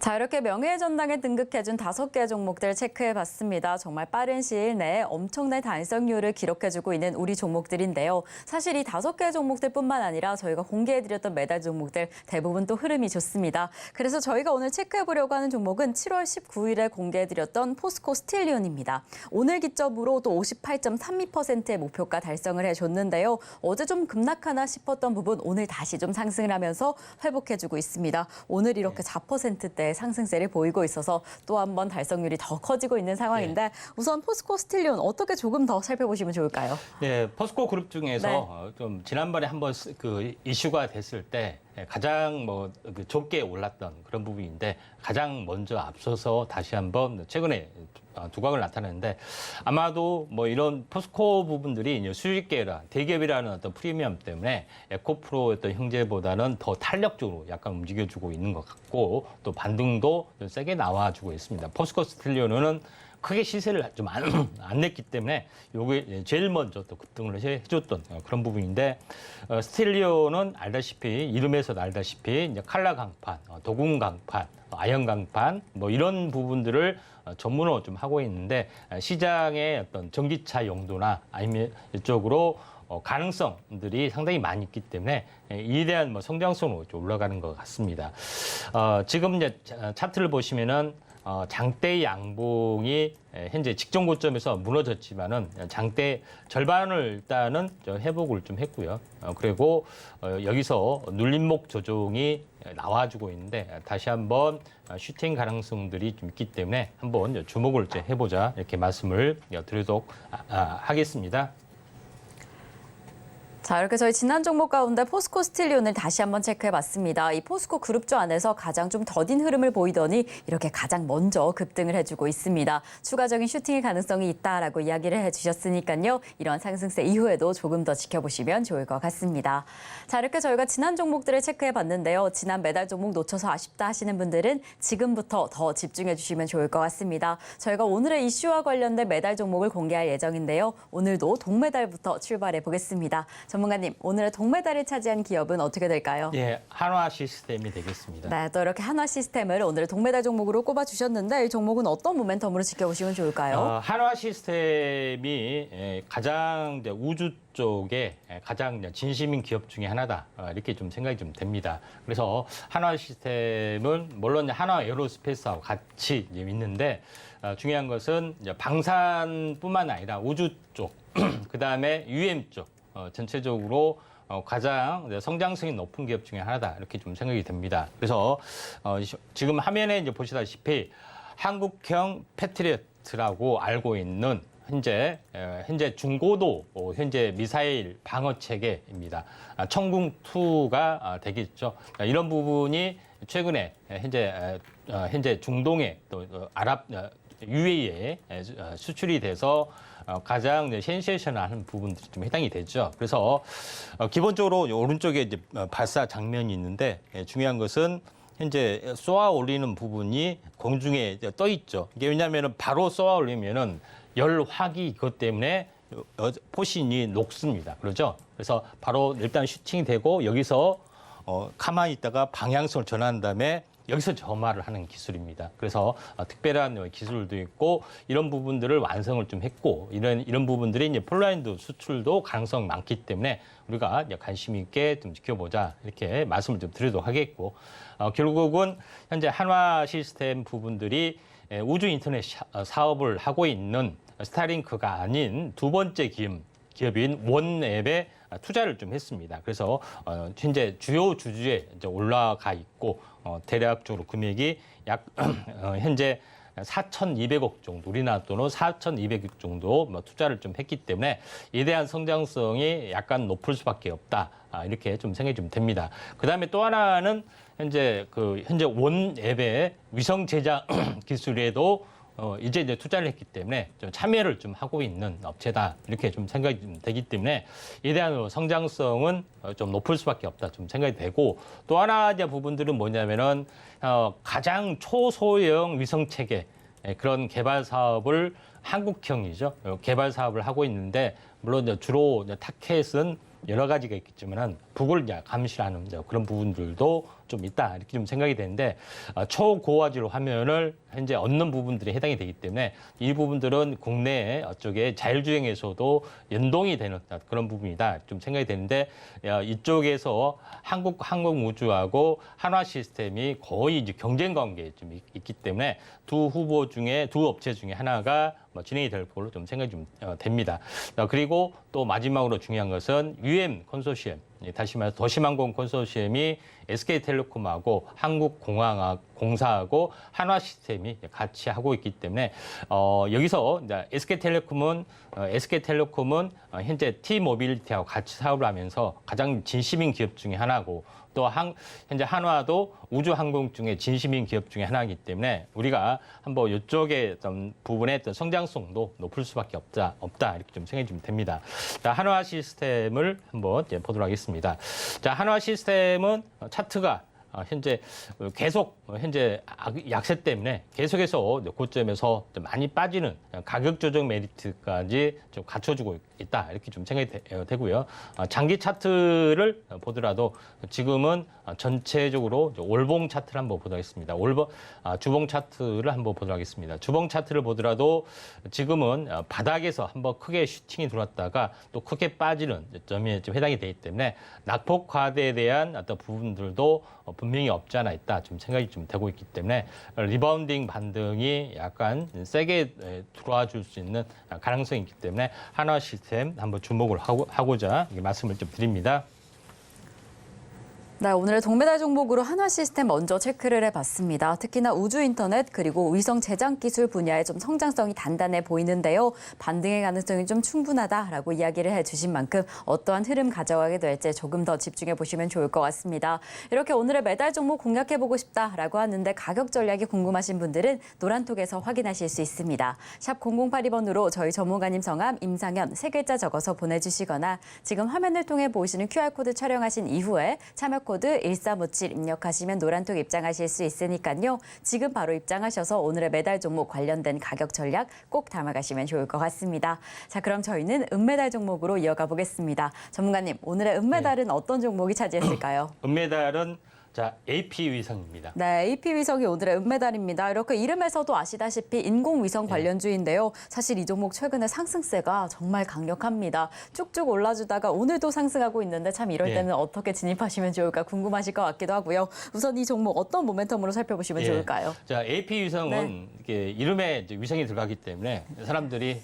자, 이렇게 명예의 전당에 등극해준 5개 종목들 체크해봤습니다. 정말 빠른 시일 내에 엄청난 달성률을 기록해주고 있는 우리 종목들인데요. 사실 이 5개 종목들뿐만 아니라 저희가 공개해드렸던 매달 종목들 대부분 또 흐름이 좋습니다. 그래서 저희가 오늘 체크해보려고 하는 종목은 7월 19일에 공개해드렸던 포스코 스틸리온입니다. 오늘 기점으로 또 58.32%의 목표가 달성을 해줬는데요. 어제 좀 급락하나 싶었던 부분 오늘 다시 좀 상승을 하면서 회복해주고 있습니다. 오늘 이렇게 4%대 상승세를 보이고 있어서 또 한 번 달성률이 더 커지고 있는 상황인데 우선 포스코 스틸리온 어떻게 조금 더 살펴보시면 좋을까요? 네, 포스코 그룹 중에서 좀 지난번에 한번 그 이슈가 됐을 때 가장 그 좁게 올랐던 그런 부분인데 가장 먼저 앞서서 다시 한번 최근에 두각을 나타내는데, 아마도 이런 포스코 부분들이 이제 수익계라 대기업이라는 어떤 프리미엄 때문에 에코프로 어떤 형제보다는 더 탄력적으로 약간 움직여주고 있는 것 같고, 또 반등도 좀 세게 나와주고 있습니다. 포스코 스틸리온은 크게 시세를 좀 안 냈기 때문에 요게 제일 먼저 또 급등을 해줬던 그런 부분인데, 스틸리온은 알다시피 이름에서도 알다시피 이제 칼라 강판, 도금 강판, 아연 강판 이런 부분들을 전문으로 좀 하고 있는데, 시장의 어떤 전기차 용도나 아니면 이쪽으로 가능성들이 상당히 많이 있기 때문에 이에 대한 성장성으로 좀 올라가는 것 같습니다. 지금 이제 차트를 보시면은 장대 양봉이 현재 직전 고점에서 무너졌지만은 장대 절반을 일단은 회복을 좀 했고요. 그리고 여기서 눌림목 조정이 나와주고 있는데 다시 한번 슈팅 가능성들이 좀 있기 때문에 한번 주목을 해보자 이렇게 말씀을 드리도록 하겠습니다. 자, 이렇게 저희 지난 종목 가운데 포스코 스틸리온을 다시 한번 체크해봤습니다. 이 포스코 그룹주 안에서 가장 좀 더딘 흐름을 보이더니 이렇게 가장 먼저 급등을 해주고 있습니다. 추가적인 슈팅의 가능성이 있다라고 이야기를 해주셨으니까요. 이런 상승세 이후에도 조금 더 지켜보시면 좋을 것 같습니다. 자, 이렇게 저희가 지난 종목들을 체크해봤는데요. 지난 매달 종목 놓쳐서 아쉽다 하시는 분들은 지금부터 더 집중해주시면 좋을 것 같습니다. 저희가 오늘의 이슈와 관련된 매달 종목을 공개할 예정인데요. 오늘도 동메달부터 출발해 보겠습니다. 전문가님, 오늘의 동메달을 차지한 기업은 어떻게 될까요? 예, 한화 시스템이 되겠습니다. 네, 또 이렇게 한화 시스템을 오늘 동메달 종목으로 꼽아주셨는데 이 종목은 어떤 모멘텀으로 지켜보시면 좋을까요? 한화 시스템이 가장 이제 우주 쪽에 가장 이제 진심인 기업 중에 하나다. 이렇게 좀 생각이 좀 됩니다. 그래서 한화 시스템은 물론 이제 한화 에어로스페이스하고 같이 이제 있는데 중요한 것은 이제 방산뿐만 아니라 우주 쪽, 그 다음에 UM 쪽 전체적으로 가장 성장성이 높은 기업 중에 하나다. 이렇게 좀 생각이 됩니다. 그래서 지금 화면에 이제 보시다시피 한국형 패트리어트라고 알고 있는 현재 중고도 현재 미사일 방어 체계입니다. 청궁2가 되겠죠. 이런 부분이 최근에 현재 중동에 또 아랍 UAE에 수출이 돼서 가장 센세이션한 부분들이 좀 해당이 되죠. 그래서 기본적으로 오른쪽에 이제 발사 장면이 있는데 중요한 것은 현재 쏘아 올리는 부분이 공중에 떠 있죠. 이게 왜냐하면 바로 쏘아 올리면은 열화기 이것 때문에 포신이 녹습니다. 그렇죠? 그래서 바로 일단 슈팅이 되고 여기서 가만히 있다가 방향성을 전환한 다음에 여기서 점화를 하는 기술입니다. 그래서 특별한 기술도 있고 이런 부분들을 완성을 좀 했고 이런 부분들이 이제 폴라인드 수출도 가능성이 많기 때문에 우리가 이제 관심 있게 좀 지켜보자 이렇게 말씀을 좀 드리도록 하겠고 결국은 현재 한화 시스템 부분들이 우주 인터넷 사업을 하고 있는 스타링크가 아닌 두 번째 기업인 원앱에 투자를 좀 했습니다. 그래서 현재 주요 주주에 이제 올라가 있고 대략적으로 금액이 약 현재 4,200억 정도, 우리나라 돈으로 4,200억 정도 투자를 좀 했기 때문에 이에 대한 성장성이 약간 높을 수밖에 없다. 이렇게 좀 생각이 좀 됩니다. 그다음에 또 하나는 현재 원앱의 위성 제작 기술에도 이제 투자를 했기 때문에 좀 참여를 좀 하고 있는 업체다 이렇게 좀 생각이 좀 되기 때문에 이에 대한 성장성은 좀 높을 수밖에 없다 좀 생각이 되고 또 하나 이제 부분들은 뭐냐면은 가장 초소형 위성 체계 그런 개발 사업을 한국형이죠 개발 사업을 하고 있는데 물론 이제 주로 타켓은 여러 가지가 있겠지만은 북을 감시하는 그런 부분들도 좀 있다 이렇게 좀 생각이 되는데 초고화질 화면을 현재 얻는 부분들이 해당이 되기 때문에 이 부분들은 국내 쪽에 자율주행에서도 연동이 되는 그런 부분이다 좀 생각이 되는데 이쪽에서 한국 항공우주하고 한화 시스템이 거의 이제 경쟁 관계에 좀 있기 때문에 두 업체 중에 하나가 진행이 될 걸로 좀 생각이 좀 됩니다. 그리고 또 마지막으로 중요한 것은 UM 컨소시엄, 다시 말해서 도심항공 컨소시엄이 SK텔레콤하고 한국공사하고 한화 시스템이 같이 하고 있기 때문에 여기서 SK텔레콤은 현재 T모빌리티하고 같이 사업을 하면서 가장 진심인 기업 중에 하나고 또 현재 한화도 우주항공 중에 진심인 기업 중에 하나이기 때문에 우리가 한번 이쪽에 어떤 부분의 어떤 성장성도 높을 수밖에 없다 이렇게 좀 생각이 좀 됩니다. 자, 한화 시스템을 한번 보도록 하겠습니다. 자, 한화 시스템은 차트가 현재 계속 약세 때문에 계속해서 고점에서 많이 빠지는 가격 조정 메리트까지 좀 갖춰주고 있다 이렇게 좀 생각이 되고요. 장기 차트를 보더라도 지금은 전체적으로 월봉 차트를 한번 보도록 하겠습니다. 주봉 차트를 한번 보도록 하겠습니다. 주봉 차트를 보더라도 지금은 바닥에서 한번 크게 슈팅이 들어왔다가 또 크게 빠지는 점에 좀 해당이 되기 때문에 낙폭 과대에 대한 어떤 부분들도 분명히 없지 않아 있다 좀 생각이 좀 되고 있기 때문에 리바운딩 반등이 약간 세게 들어와 줄 수 있는 가능성이 있기 때문에 한화 시스템 한번 주목을 하고자 말씀을 좀 드립니다. 네, 오늘의 동메달 종목으로 한화 시스템 먼저 체크를 해봤습니다. 특히나 우주 인터넷 그리고 위성 제작 기술 분야에 좀 성장성이 단단해 보이는데요. 반등의 가능성이 좀 충분하다라고 이야기를 해주신 만큼 어떠한 흐름 가져가게 될지 조금 더 집중해 보시면 좋을 것 같습니다. 이렇게 오늘의 메달 종목 공략해보고 싶다라고 하는데 가격 전략이 궁금하신 분들은 노란톡에서 확인하실 수 있습니다. 샵 0082번으로 저희 전문가님 성함 임상현 세 글자 적어서 보내주시거나 지금 화면을 통해 보이시는 QR코드 촬영하신 이후에 참여 코드 1357 입력하시면 노란톡 입장하실 수 있으니까요. 지금 바로 입장하셔서 오늘의 메달 종목 관련된 가격 전략 꼭 담아가시면 좋을 것 같습니다. 자, 그럼 저희는 은메달 종목으로 이어가 보겠습니다. 전문가님, 오늘의 은메달은 어떤 종목이 차지했을까요? 은메달은 자, AP 위성입니다. 네, AP 위성이 오늘의 은메달입니다. 이렇게 이름에서도 아시다시피 인공위성 관련주인데요. 사실 이 종목 최근에 상승세가 정말 강력합니다. 쭉쭉 올라주다가 오늘도 상승하고 있는데 참 이럴 때는 어떻게 진입하시면 좋을까 궁금하실 것 같기도 하고요. 우선 이 종목 어떤 모멘텀으로 살펴보시면 좋을까요? 자, AP 위성은 이게 이름에 이제 위성이 들어가기 때문에 사람들이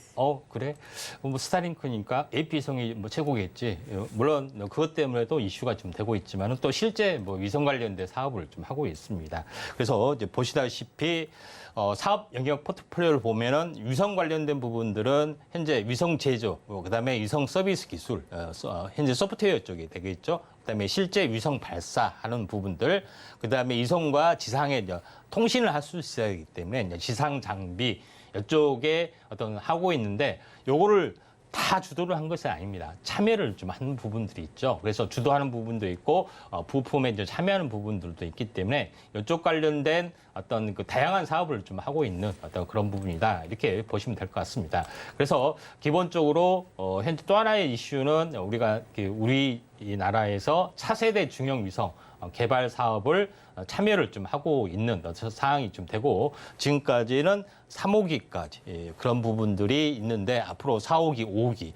그래? 뭐 스타링크니까 AP 위성이 뭐 최고겠지. 물론 그것 때문에도 이슈가 좀 되고 있지만 또 실제 뭐 위성 관련된 사업을 좀 하고 있습니다. 그래서 이제 보시다시피 사업 영역 포트폴리오를 보면은 위성 관련된 부분들은 현재 위성 제조, 그다음에 위성 서비스 기술, 현재 소프트웨어 쪽이 되겠죠. 그다음에 실제 위성 발사하는 부분들, 그다음에 위성과 지상의 이제 통신을 할 수 있어야 하기 때문에 이제 지상 장비 이쪽에 어떤 하고 있는데 요거를 다 주도를 한 것은 아닙니다. 참여를 좀 하는 부분들이 있죠. 그래서 주도하는 부분도 있고 부품에 이제 참여하는 부분들도 있기 때문에 이쪽 관련된 어떤 그 다양한 사업을 좀 하고 있는 어떤 그런 부분이다. 이렇게 보시면 될 것 같습니다. 그래서 기본적으로 현재 또 하나의 이슈는 우리가 우리나라에서 차세대 중형 위성 개발 사업을 참여를 좀 하고 있는 상황이 좀 되고 지금까지는 3호기까지 그런 부분들이 있는데 앞으로 4호기, 5호기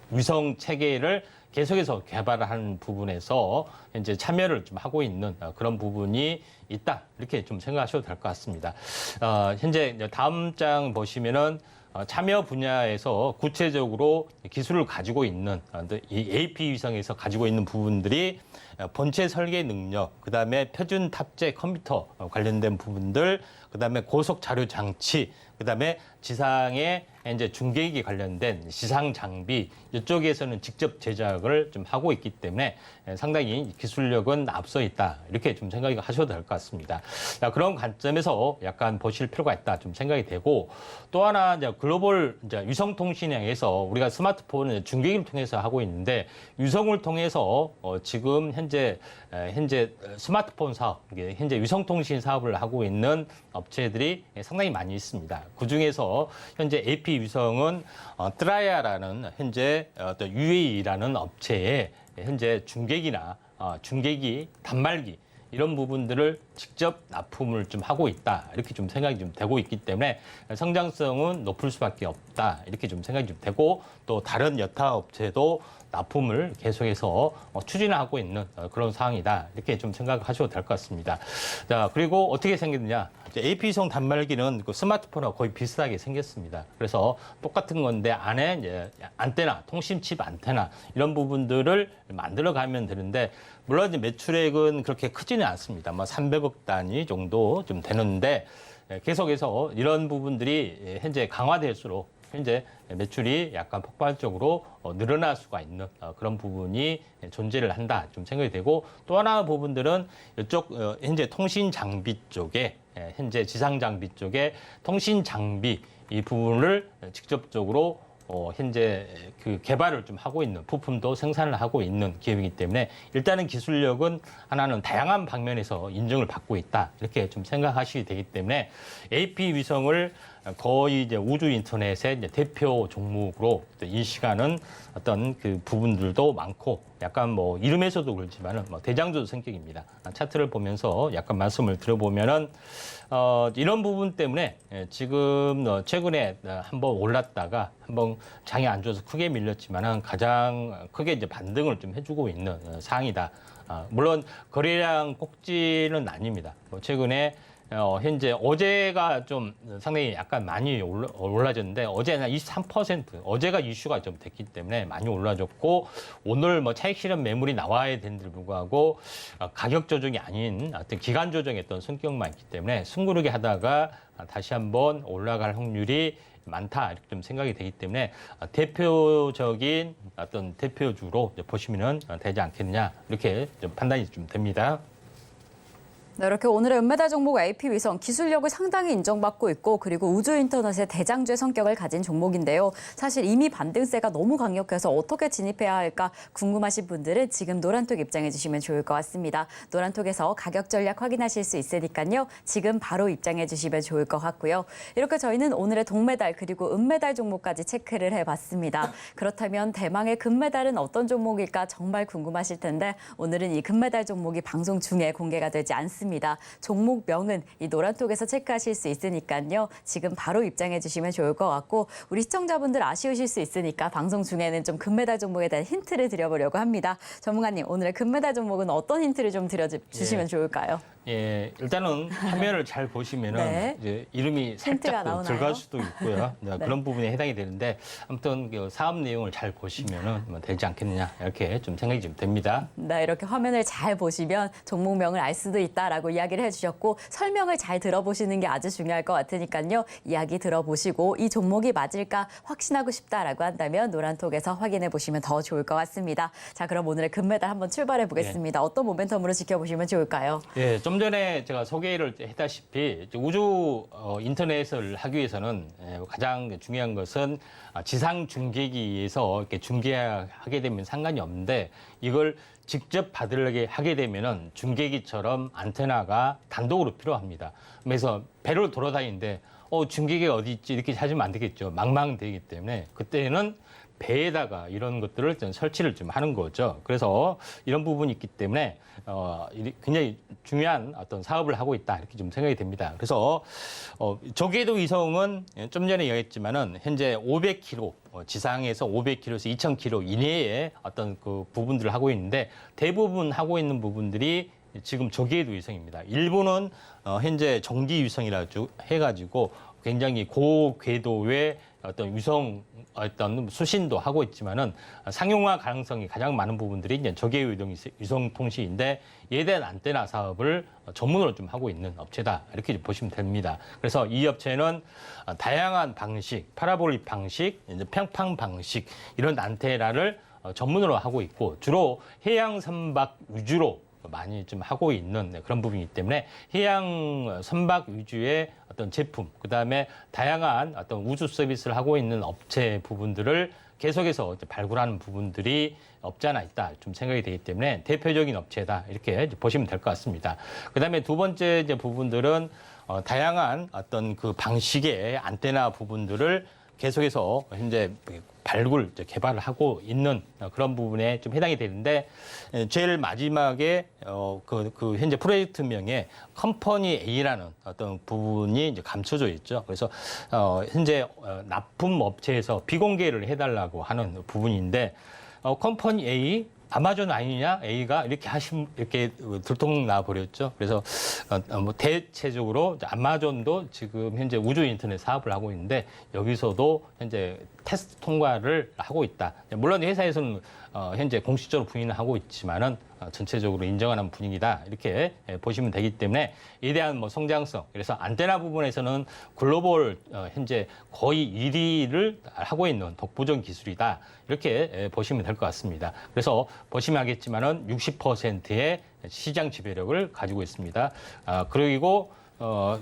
위성 체계를 계속해서 개발하는 부분에서 현재 참여를 좀 하고 있는 그런 부분이 있다. 이렇게 좀 생각하셔도 될 것 같습니다. 현재 다음 장 보시면은 참여 분야에서 구체적으로 기술을 가지고 있는 이 AP 위성에서 가지고 있는 부분들이 본체 설계 능력, 그다음에 표준 탑재 컴퓨터 관련된 부분들, 그다음에 고속 자료 장치, 그다음에 지상의 이제 중계기 관련된 지상 장비 이쪽에서는 직접 제작을 좀 하고 있기 때문에 상당히 기술력은 앞서 있다 이렇게 좀 생각이 하셔도 될 것 같습니다. 자, 그런 관점에서 약간 보실 필요가 있다 좀 생각이 되고 또 하나 이제 글로벌 이제 위성 통신망에서 우리가 스마트폰을 중계기를 통해서 하고 있는데 위성을 통해서 지금 현재 스마트폰 사업, 현재 위성 통신 사업을 하고 있는 업체들이 상당히 많이 있습니다. 그 중에서 현재 AP 위성은 트라이아라는 현재 UAE라는 업체에 현재 중계기나 중계기, 단말기 이런 부분들을 직접 납품을 좀 하고 있다. 이렇게 좀 생각이 좀 되고 있기 때문에 성장성은 높을 수밖에 없다. 이렇게 좀 생각이 좀 되고 또 다른 여타 업체도 납품을 계속해서 추진하고 있는 그런 상황이다. 이렇게 좀 생각하셔도 될 것 같습니다. 자, 그리고 어떻게 생겼느냐. AP위성 단말기는 그 스마트폰하고 거의 비슷하게 생겼습니다. 그래서 똑같은 건데 안에 이제 안테나, 통신칩 안테나 이런 부분들을 만들어 가면 되는데 물론 이제 매출액은 그렇게 크지는 않습니다. 300억 단위 정도 좀 되는데 계속해서 이런 부분들이 현재 강화될수록 현재 매출이 약간 폭발적으로 늘어날 수가 있는 그런 부분이 존재를 한다 좀 생각이 되고 또 하나 부분들은 이쪽 현재 통신 장비 쪽에 현재 지상 장비 쪽에 통신 장비 이 부분을 직접적으로 현재 그 개발을 좀 하고 있는 부품도 생산을 하고 있는 기업이기 때문에 일단은 기술력은 하나는 다양한 방면에서 인정을 받고 있다 이렇게 좀 생각하시게 되기 때문에 AP 위성을 거의 이제 우주 인터넷의 이제 대표 종목으로 인식하는 어떤 그 부분들도 많고 약간 뭐 이름에서도 그렇지만은 뭐 대장주 성격입니다. 차트를 보면서 약간 말씀을 드려보면은 이런 부분 때문에 지금 최근에 한번 올랐다가 한번 장이 안 좋아서 크게 밀렸지만은 가장 크게 이제 반등을 좀 해주고 있는 상황이다. 물론 거래량 꼭지는 아닙니다. 최근에 현재 어제가 좀 상당히 약간 많이 올라졌는데 어제는 23%, 어제가 이슈가 좀 됐기 때문에 많이 올라졌고 오늘 뭐 차익 실현 매물이 나와야 되는데도 불구하고 가격 조정이 아닌 어떤 기간 조정의 어떤 성격만 있기 때문에 숨고르게 하다가 다시 한번 올라갈 확률이 많다 이렇게 좀 생각이 되기 때문에 대표적인 어떤 대표주로 보시면은 되지 않겠느냐 이렇게 좀 판단이 좀 됩니다. 네, 이렇게 오늘의 은메달 종목 AP위성 기술력을 상당히 인정받고 있고 그리고 우주인터넷의 대장주의 성격을 가진 종목인데요. 사실 이미 반등세가 너무 강력해서 어떻게 진입해야 할까 궁금하신 분들은 지금 노란톡 입장해 주시면 좋을 것 같습니다. 노란톡에서 가격 전략 확인하실 수 있으니까요. 지금 바로 입장해 주시면 좋을 것 같고요. 이렇게 저희는 오늘의 동메달 그리고 은메달 종목까지 체크를 해봤습니다. 그렇다면 대망의 금메달은 어떤 종목일까 정말 궁금하실 텐데 오늘은 이 금메달 종목이 방송 중에 공개가 되지 않습니다. 종목명은 이 노란톡에서 체크하실 수 있으니까요. 지금 바로 입장해 주시면 좋을 것 같고 우리 시청자분들 아쉬우실 수 있으니까 방송 중에는 좀 금메달 종목에 대한 힌트를 드려보려고 합니다. 전문가님, 오늘의 금메달 종목은 어떤 힌트를 좀 드려주시면 좋을까요? 예, 일단은 화면을 잘 보시면은 네. 이제 이름이 힌트가 살짝 나오나요? 들어갈 수도 있고요. 네, 네. 그런 부분에 해당이 되는데 아무튼 그 사업 내용을 잘 보시면은 뭐 되지 않겠느냐 이렇게 좀 생각이 좀 됩니다. 네, 이렇게 화면을 잘 보시면 종목명을 알 수도 있다라고 이야기를 해주셨고 설명을 잘 들어보시는 게 아주 중요할 것 같으니까요. 이야기 들어보시고 이 종목이 맞을까 확신하고 싶다라고 한다면 노란톡에서 확인해 보시면 더 좋을 것 같습니다. 자, 그럼 오늘의 금메달 한번 출발해 보겠습니다. 어떤 모멘텀으로 지켜보시면 좋을까요? 예, 좀 전에 제가 소개를 했다시피 이제 우주 인터넷을 하기 위해서는 가장 중요한 것은 지상 중계기에서 이렇게 중계하게 되면 상관이 없는데 이걸 직접 받으려게 하게 되면은 중계기처럼 안테나가 단독으로 필요합니다. 그래서 배를 돌아다니는데 중계기가 어디 있지 이렇게 찾으면 안 되겠죠. 망망되기 때문에 그때는 배에다가 이런 것들을 좀 설치를 좀 하는 거죠. 그래서 이런 부분이 있기 때문에 굉장히 중요한 어떤 사업을 하고 있다 이렇게 좀 생각이 됩니다. 그래서 저궤도 위성은 좀 전에 얘기했지만은 현재 500km 지상에서 500km에서 2000km 이내에 어떤 그 부분들을 하고 있는데 대부분 하고 있는 부분들이 지금 저궤도 위성입니다. 일본은 현재 정지 위성이라 해가지고 굉장히 고궤도의 어떤 위성 어떤 수신도 하고 있지만은 상용화 가능성이 가장 많은 부분들이 이제 저궤도 위성 통신인데 이에 대한 안테나 사업을 전문으로 좀 하고 있는 업체다 이렇게 보시면 됩니다. 그래서 이 업체는 다양한 방식, 파라볼릭 방식, 이제 평판 방식 이런 안테나를 전문으로 하고 있고 주로 해양 선박 위주로 많이 좀 하고 있는 그런 부분이기 때문에 해양 선박 위주의 어떤 제품, 그다음에 다양한 어떤 우주 서비스를 하고 있는 업체 부분들을 계속해서 발굴하는 부분들이 없지 않아 있다 좀 생각이 되기 때문에 대표적인 업체다 이렇게 보시면 될 것 같습니다. 그다음에 두 번째 이제 부분들은 다양한 어떤 그 방식의 안테나 부분들을 계속해서 현재 발굴, 개발을 하고 있는 그런 부분에 좀 해당이 되는데 제일 마지막에 그 현재 프로젝트명에 컴퍼니 A라는 어떤 부분이 이제 감춰져 있죠. 그래서 현재 납품 업체에서 비공개를 해달라고 하는 부분인데 컴퍼니 A 아마존 아니냐 A가 이렇게 들통나 버렸죠. 그래서 뭐 대체적으로 아마존도 지금 현재 우주 인터넷 사업을 하고 있는데 여기서도 현재 테스트 통과를 하고 있다. 물론 회사에서는 현재 공식적으로 부인을 하고 있지만은 전체적으로 인정하는 분위기다 이렇게 보시면 되기 때문에 이에 대한 뭐 성장성 그래서 안테나 부분에서는 글로벌 현재 거의 1위를 하고 있는 독보적 기술이다 이렇게 보시면 될 것 같습니다. 그래서 보시면 알겠지만은 60%의 시장 지배력을 가지고 있습니다. 그리고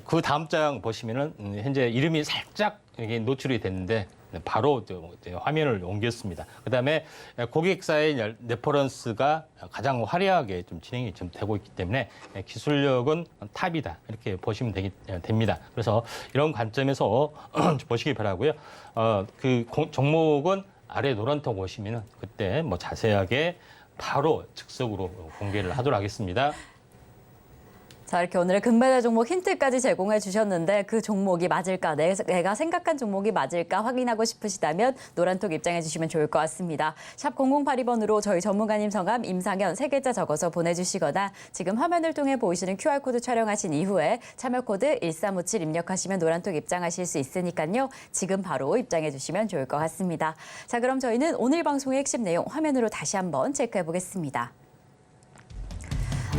그 다음 장 보시면은 현재 이름이 살짝 이게 노출이 됐는데 바로 화면을 옮겼습니다. 그다음에 고객사의 레퍼런스가 가장 화려하게 좀 진행이 좀 되고 있기 때문에 기술력은 탑이다 이렇게 보시면 됩니다. 그래서 이런 관점에서 보시기 바라고요. 그 종목은 아래 노란톡 오시면은 그때 뭐 자세하게 바로 즉석으로 공개를 하도록 하겠습니다. 자, 이렇게 오늘의 금메달 종목 힌트까지 제공해 주셨는데 그 종목이 맞을까, 내가 생각한 종목이 맞을까 확인하고 싶으시다면 노란톡 입장해 주시면 좋을 것 같습니다. 샵 0082번으로 저희 전문가님 성함 임상현 3글자 적어서 보내주시거나 지금 화면을 통해 보이시는 QR코드 촬영하신 이후에 참여코드 1357 입력하시면 노란톡 입장하실 수 있으니까요. 지금 바로 입장해 주시면 좋을 것 같습니다. 자, 그럼 저희는 오늘 방송의 핵심 내용 화면으로 다시 한번 체크해 보겠습니다.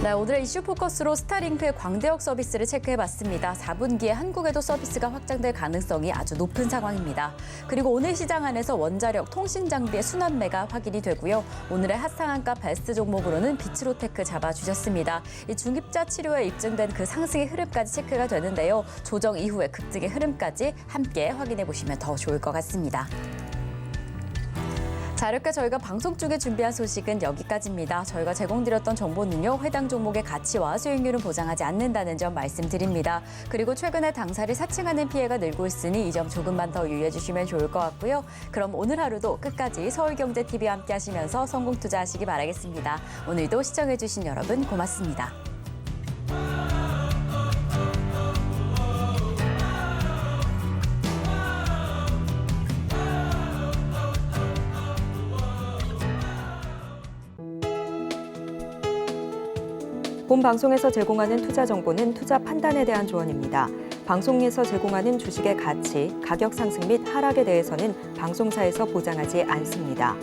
네, 오늘의 이슈 포커스로 스타링크의 광대역 서비스를 체크해봤습니다. 4분기에 한국에도 서비스가 확장될 가능성이 아주 높은 상황입니다. 그리고 오늘 시장 안에서 원자력, 통신 장비의 순환매가 확인이 되고요. 오늘의 핫상한가 베스트 종목으로는 비츠로테크 잡아주셨습니다. 이 중입자 치료에 입증된 그 상승의 흐름까지 체크가 되는데요. 조정 이후의 급등의 흐름까지 함께 확인해보시면 더 좋을 것 같습니다. 자, 이렇게 저희가 방송 중에 준비한 소식은 여기까지입니다. 저희가 제공드렸던 정보는요, 해당 종목의 가치와 수익률은 보장하지 않는다는 점 말씀드립니다. 그리고 최근에 당사를 사칭하는 피해가 늘고 있으니 이 점 조금만 더 유의해 주시면 좋을 것 같고요. 그럼 오늘 하루도 끝까지 서울경제TV와 함께 하시면서 성공 투자하시기 바라겠습니다. 오늘도 시청해 주신 여러분 고맙습니다. 본 방송에서 제공하는 투자 정보는 투자 판단에 대한 조언입니다. 방송에서 제공하는 주식의 가치, 가격 상승 및 하락에 대해서는 방송사에서 보장하지 않습니다.